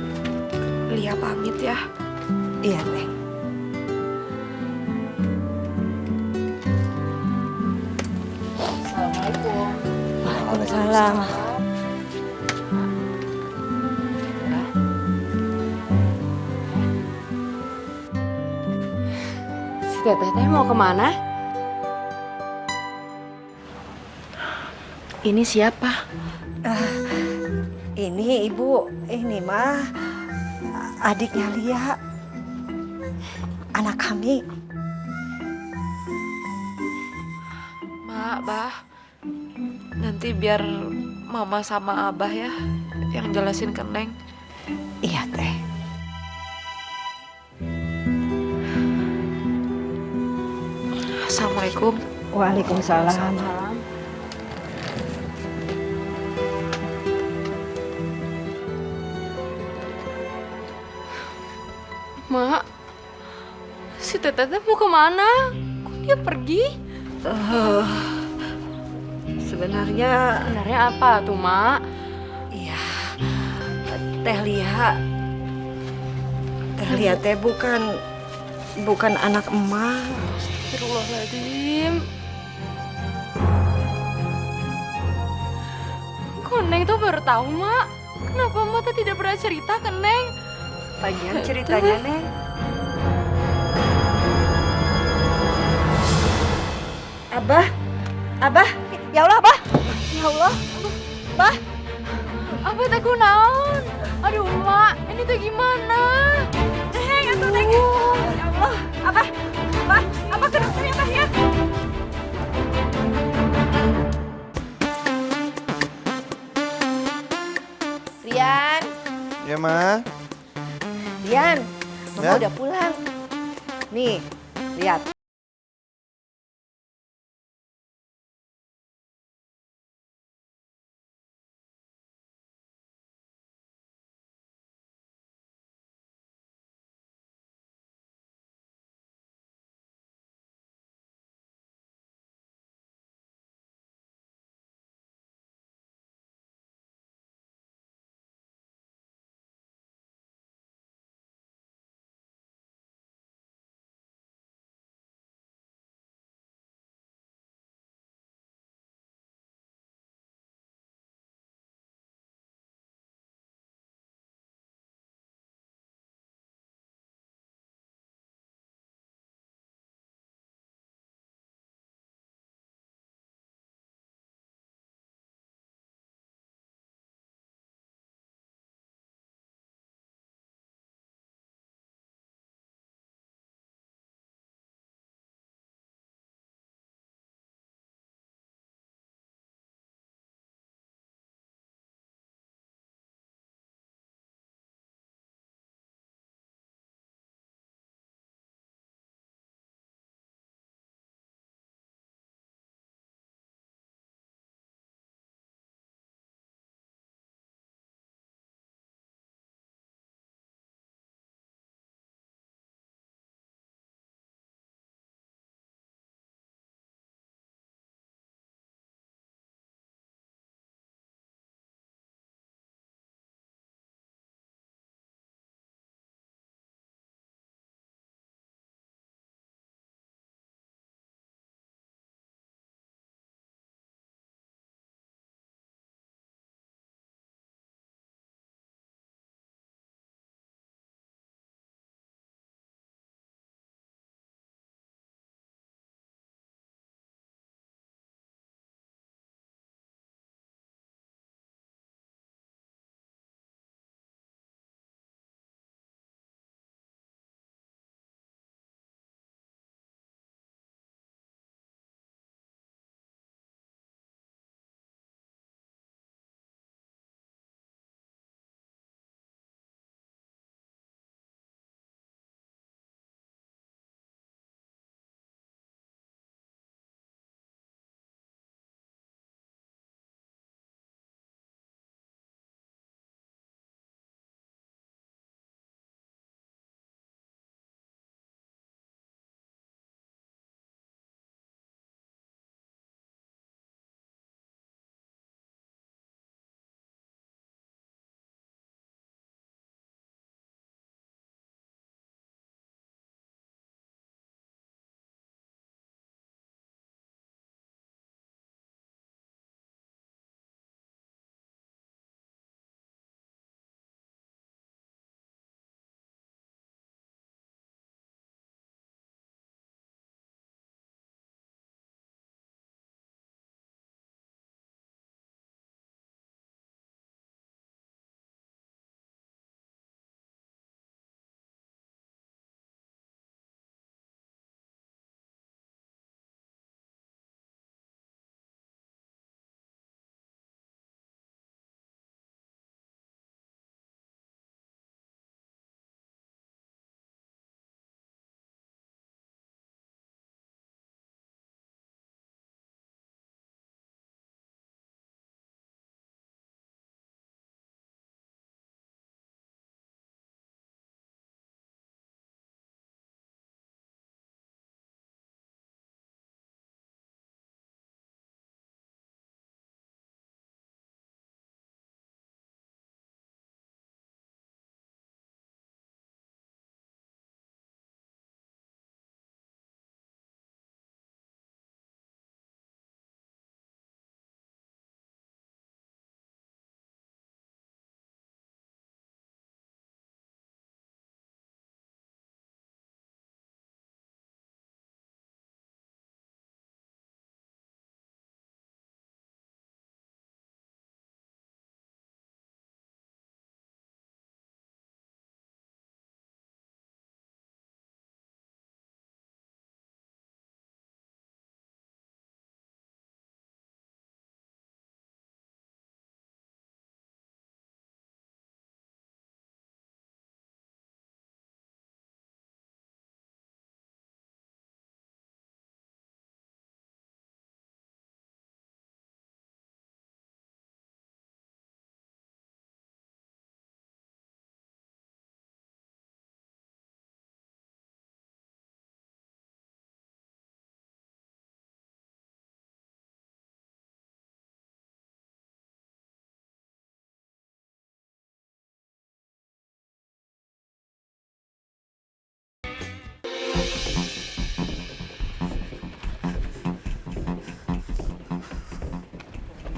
Lia pamit ya. Iya, Neng. Assalamualaikum. Waalaikumsalam. Si Teteh teh mau kemana? Ini siapa? Ini Ibu, ini mah adiknya Lia. Anak kami. Mak, Bah. Nanti biar Mama sama Abah ya yang jelasin ke Neng. Iya, Teh. Assalamualaikum. Waalaikumsalam. Mak, si Teteh teh mau kemana? Kok dia pergi? Sebenarnya apa tuh, Mak? iya, Teh Lia teh bukan anak emak. Astagfirullahaladzim. Kok Neng tuh baru tahu, Mak? Kenapa Mak teh tidak pernah cerita ke Neng? Bagian ceritanya, Neng. Abah, ya Allah, Abah. Ya Allah, Abah. Apa teh kunaon? Aduh, Mak, ini tuh gimana? Neng, atuh Neng. Ya Allah, Abah ke dokter ya, Abah ya. Rian, Ya, Ma. Rian, Mama Ya? udah pulang. Nih, lihat.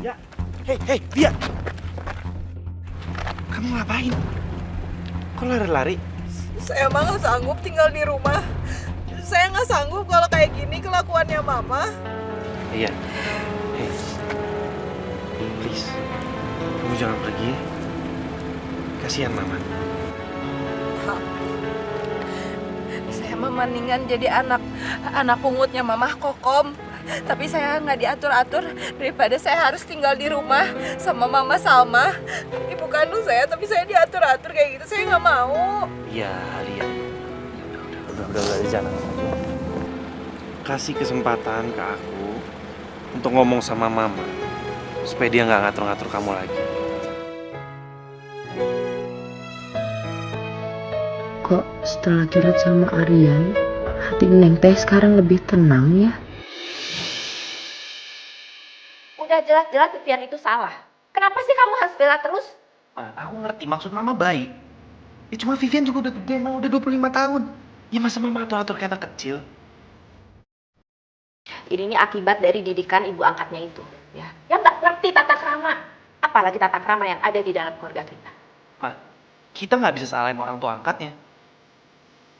Hei, Lia. Kamu ngapain? Kok lari-lari? Saya mah nggak sanggup tinggal di rumah. Saya nggak sanggup kalau kayak gini kelakuannya Mama. Iya. Hei, please, kamu jangan pergi. Kasihan Mama. Saya mah mendingan jadi anak pungutnya Mama Kokom. Tapi saya nggak diatur-atur daripada saya harus tinggal di rumah sama Mama Salma, ibu kandung saya. Tapi saya diatur-atur kayak gitu, saya nggak mau. Iya, Lia. Udah, jangan. Kasih kesempatan ke aku untuk ngomong sama Mama supaya dia nggak ngatur-ngatur kamu lagi. Kok setelah curhat sama Aryan, hati Neng Teh sekarang lebih tenang ya? Udah jelas-jelas Vivian itu salah. Kenapa sih kamu harus bela terus? Aku ngerti maksud Mama baik. Ya cuma Vivian juga udah gede, Mama udah 25 tahun. Ya masa Mama atur-atur kayak anak kecil? Ini akibat dari didikan ibu angkatnya itu, ya. Yang nggak ngerti tata krama, apalagi tata krama yang ada di dalam keluarga kita. Ma, kita nggak bisa salahin orang tua angkatnya.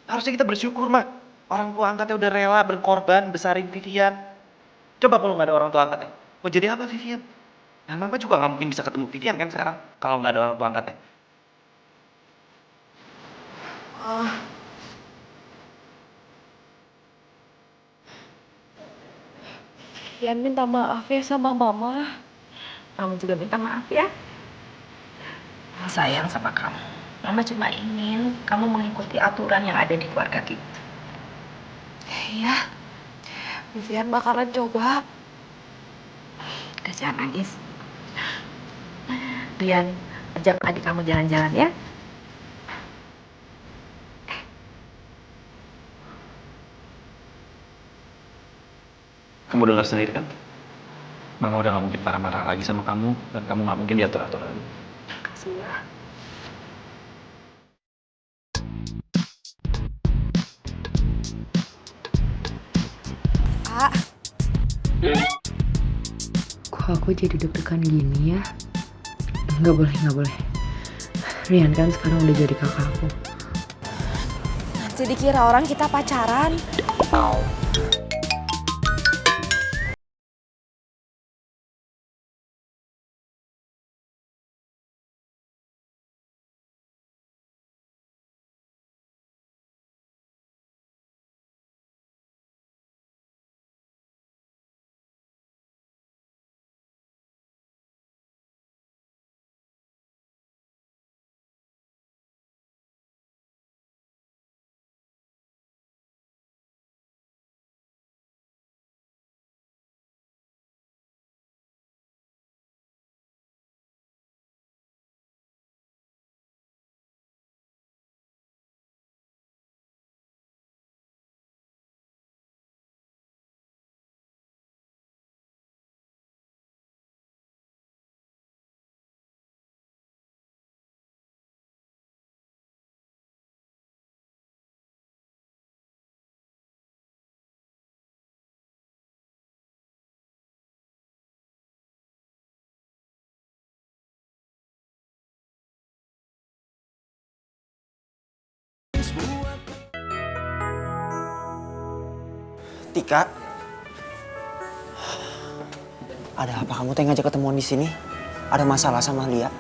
Harusnya kita bersyukur, Ma. Orang tua angkatnya udah rela berkorban besarin Vivian. Coba kalau nggak ada orang tua angkatnya, mau jadi apa Vivian? Dan Mama juga nggak mungkin bisa ketemu Vivian kan sekarang kalau nggak ada orang tua angkatnya. Vivian minta maaf ya sama Mama. Kamu juga minta maaf ya. Sayang sama kamu. Mama cuma ingin kamu mengikuti aturan yang ada di keluarga kita. Iya, Vivian bakalan coba. Jangan nangis. Vivian, ajak adik kamu jalan-jalan ya. Kamu dengar sendiri kan? Mama udah gak mungkin marah-marah lagi sama kamu, dan kamu gak mungkin diatur-atur lagi. Makasih ya. Kok aku jadi deg-degan gini ya? Nggak boleh. Rian kan sekarang udah jadi kakakku. Jadi kira orang kita pacaran. Tika, ada apa kamu teh ngajak ketemuan di sini? Ada masalah sama Lia?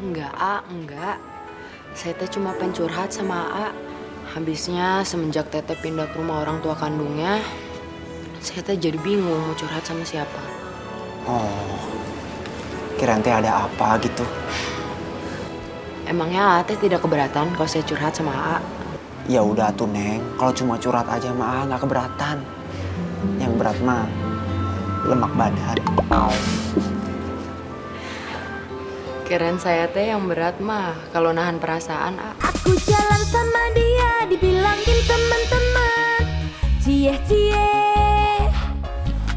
Enggak, enggak. Saya teh cuma pengen curhat sama A. Habisnya semenjak Teteh pindah ke rumah orang tua kandungnya, saya teh jadi bingung mau curhat sama siapa. Oh, kirain teh ada apa gitu? Emangnya A teh tidak keberatan kalau saya curhat sama A? Ya udah tuh Neng, kalau cuma curhat aja mah nggak keberatan. Yang berat mah lemak badan. Kirain saya teh yang berat mah kalau nahan perasaan A. Aku jalan sama dia, dibilangin teman-teman. Cie.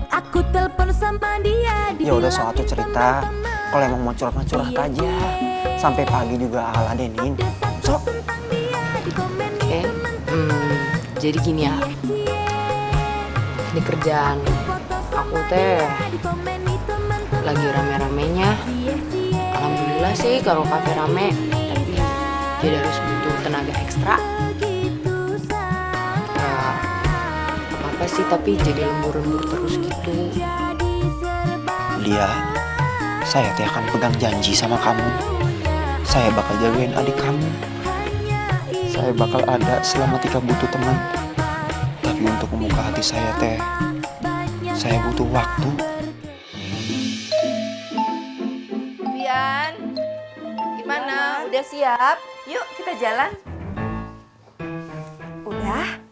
Aku telepon sama dia, Ya udah suatu cerita. Kalau emang mau curhat mah curhat aja. Sampai pagi juga aladenin. Sok. Oke. Jadi gini ya. Di kerjaan aku teh lagi rame-ramenya. Alhamdulillah sih kalau kafe rame, tapi jadi harus butuh tenaga ekstra. Apa sih, tapi jadi lembur-lembur terus gitu. Lia, saya teh akan pegang janji sama kamu. Saya bakal jagain adik kamu. Saya bakal ada selama Tika butuh teman. Tapi untuk membuka hati saya teh, saya butuh waktu. Vian, gimana? Udah siap? Yuk kita jalan. Udah.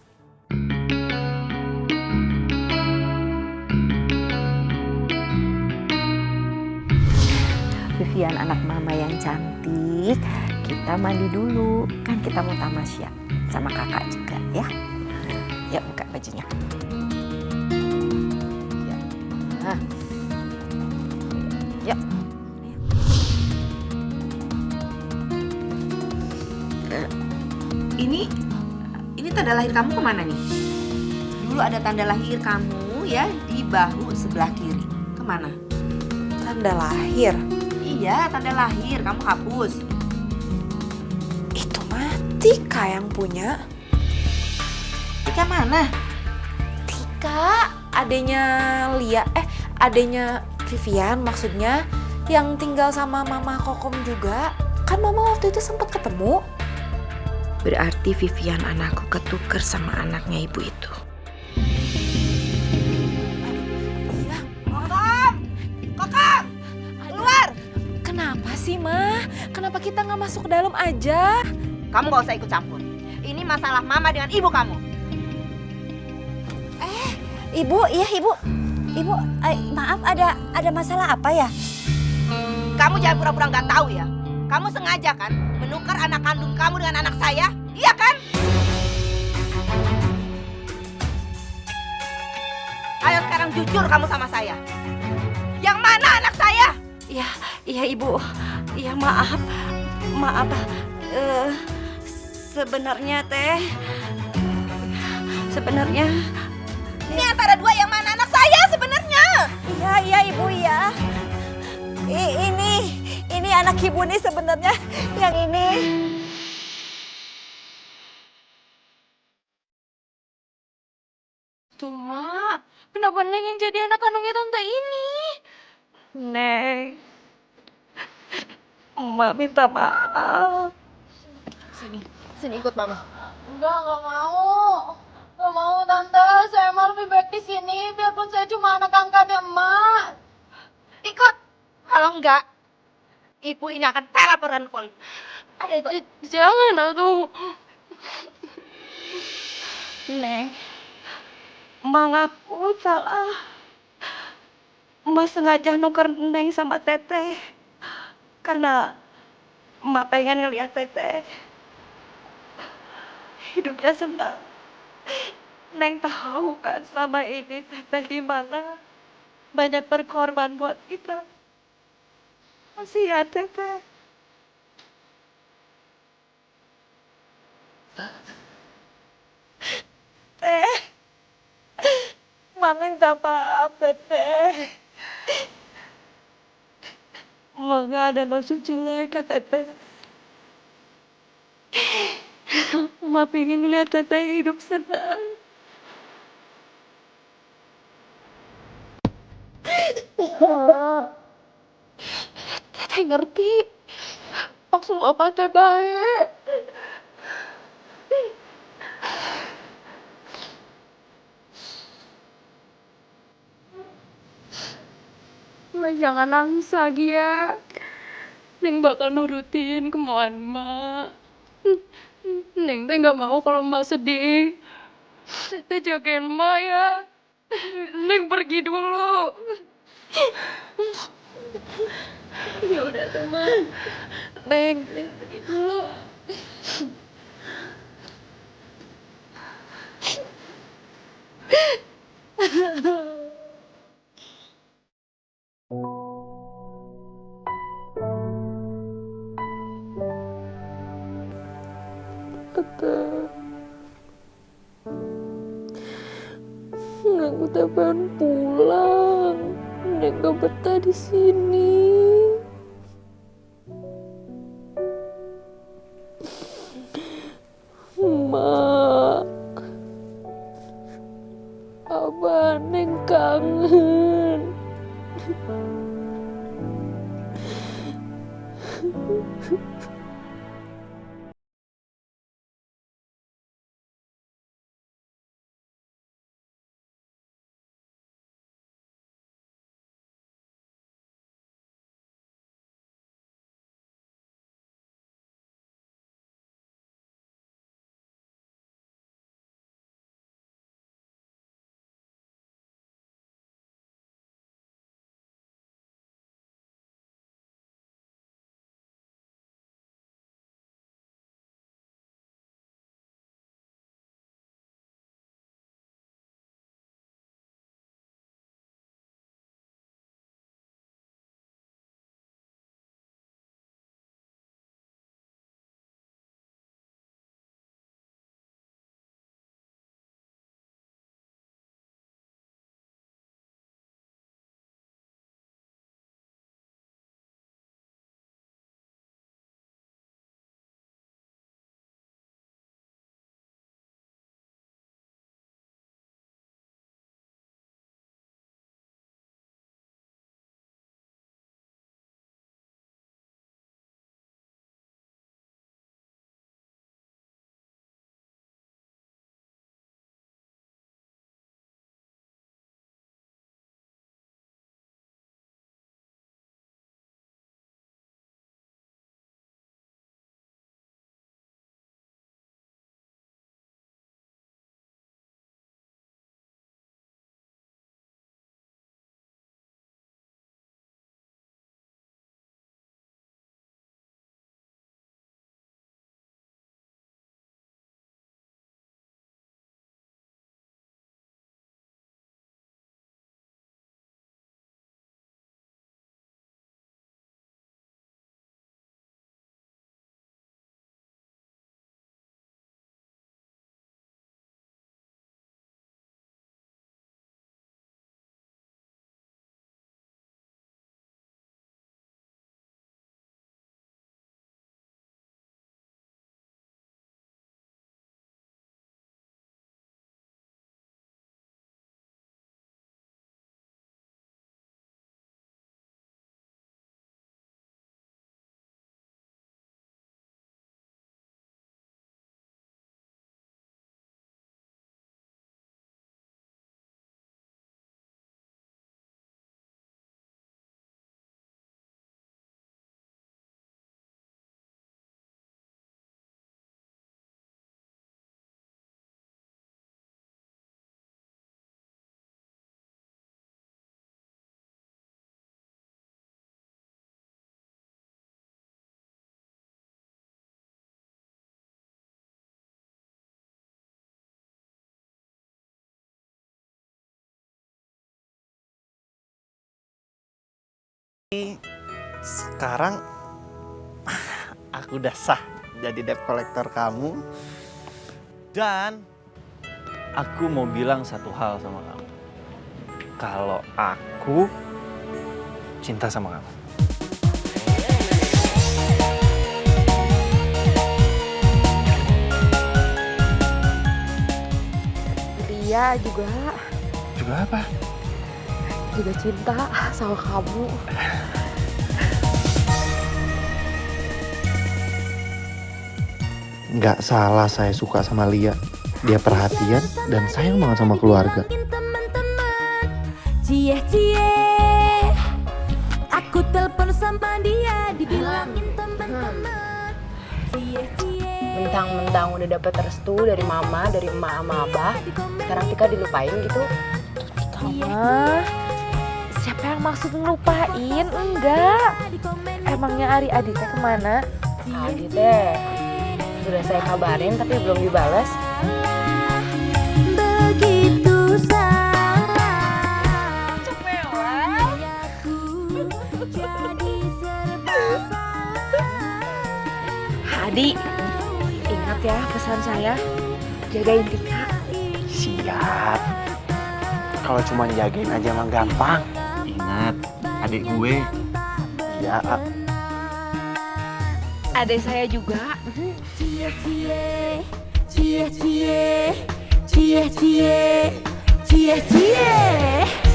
Vivian anak mama yang cantik, kita mandi dulu. Kan kita mau tamasya sama kakak juga ya. Yuk buka bajunya. Ya. Nah. Yuk. Ini tanda lahir kamu kemana nih? Dulu ada tanda lahir kamu ya di bahu sebelah kiri. Kemana? Tanda lahir? Iya, tanda lahir. Kamu hapus. Itu mah Tika yang punya. Tika mana? Tika, adenya Lia, adenya Vivian maksudnya, yang tinggal sama Mama Kokom juga. Kan Mama waktu itu sempat ketemu. Berarti Vivian anakku ketuker sama anaknya ibu itu. Kokom! Keluar! Kenapa sih, Ma? Kenapa kita nggak masuk ke dalam aja? Kamu gak usah ikut campur. Ini masalah mama dengan ibu kamu. Ibu, iya ibu. Ibu, maaf ada masalah apa ya? Kamu jangan pura-pura nggak tahu ya. Kamu sengaja kan menukar anak kandung kamu dengan anak saya? Iya kan? Ayo sekarang jujur kamu sama saya. Yang mana anak saya? Iya ibu. Iya maaf. Sebenarnya Ini antara dua yang mana anak saya sebenarnya? Iya ibu ya. Ini anak ibu nih sebenarnya yang ini. Tuh, Mak. Kenapa Neng yang jadi anak kandungnya tante ini? Neng, Mak minta maaf. Sini ikut mama. Enggak mau. Enggak mau, Tante. Saya mah lebih baik di sini, biarpun saya cuma anak angkatnya Emak. Ikut. Kalau enggak, ibu ini akan teleponan polisi. Jangan, atuh. Neng, Mak ngaku salah. Mak sengaja nuker Neng sama Teteh. Karena Mak pengen ngeliat Teteh hidupnya senang. Neng tahu kan selama ini Teteh gimana. Banyak berkorban buat kita. Masih ya Teteh. Mak minta maaf Teteh. Mak gak ada maksud jelek ke Teteh. Mak pengen lihat Teteh hidup senang. Teteh ngerti. Maksud apa teh baik. Mak jangan nangis lagi ya. Neng bakal nurutin kemauan Mak. Neng teh gak mau kalau Mak sedih. Teteh jagain Mak ya. Neng pergi dulu. Ya udah teman. Neng pergi dulu. Aku tak pengen pulang. Neng gak betah di sini. Mak, Abah Neng kangen. Sekarang aku udah sah jadi debt collector kamu. Dan aku mau bilang satu hal sama kamu. Kalau aku cinta sama kamu. Dia juga Apa? juga cinta sama kamu. Nggak salah saya suka sama Lia. Dia perhatian dan sayang banget sama keluarga. Cie-cie, aku telepon sama dia, dibilangin teman-teman. Cie-cie. Mentang-mentang udah dapet restu dari mama, dari emak sama abah, sekarang Tika dilupain gitu. Mama, siapa yang maksud ngelupain? Enggak. Emangnya Ari Aditya kemana? Adi teh sudah saya kabarin tapi belum dibalas. Begitu salah. Adi, ingat ya pesan saya, jagain Tika. Siap. Kalau cuma jagain aja mah gampang. Ingat, adik gue. Ya. Adik saya juga. Cie cie cie cie cie cie cie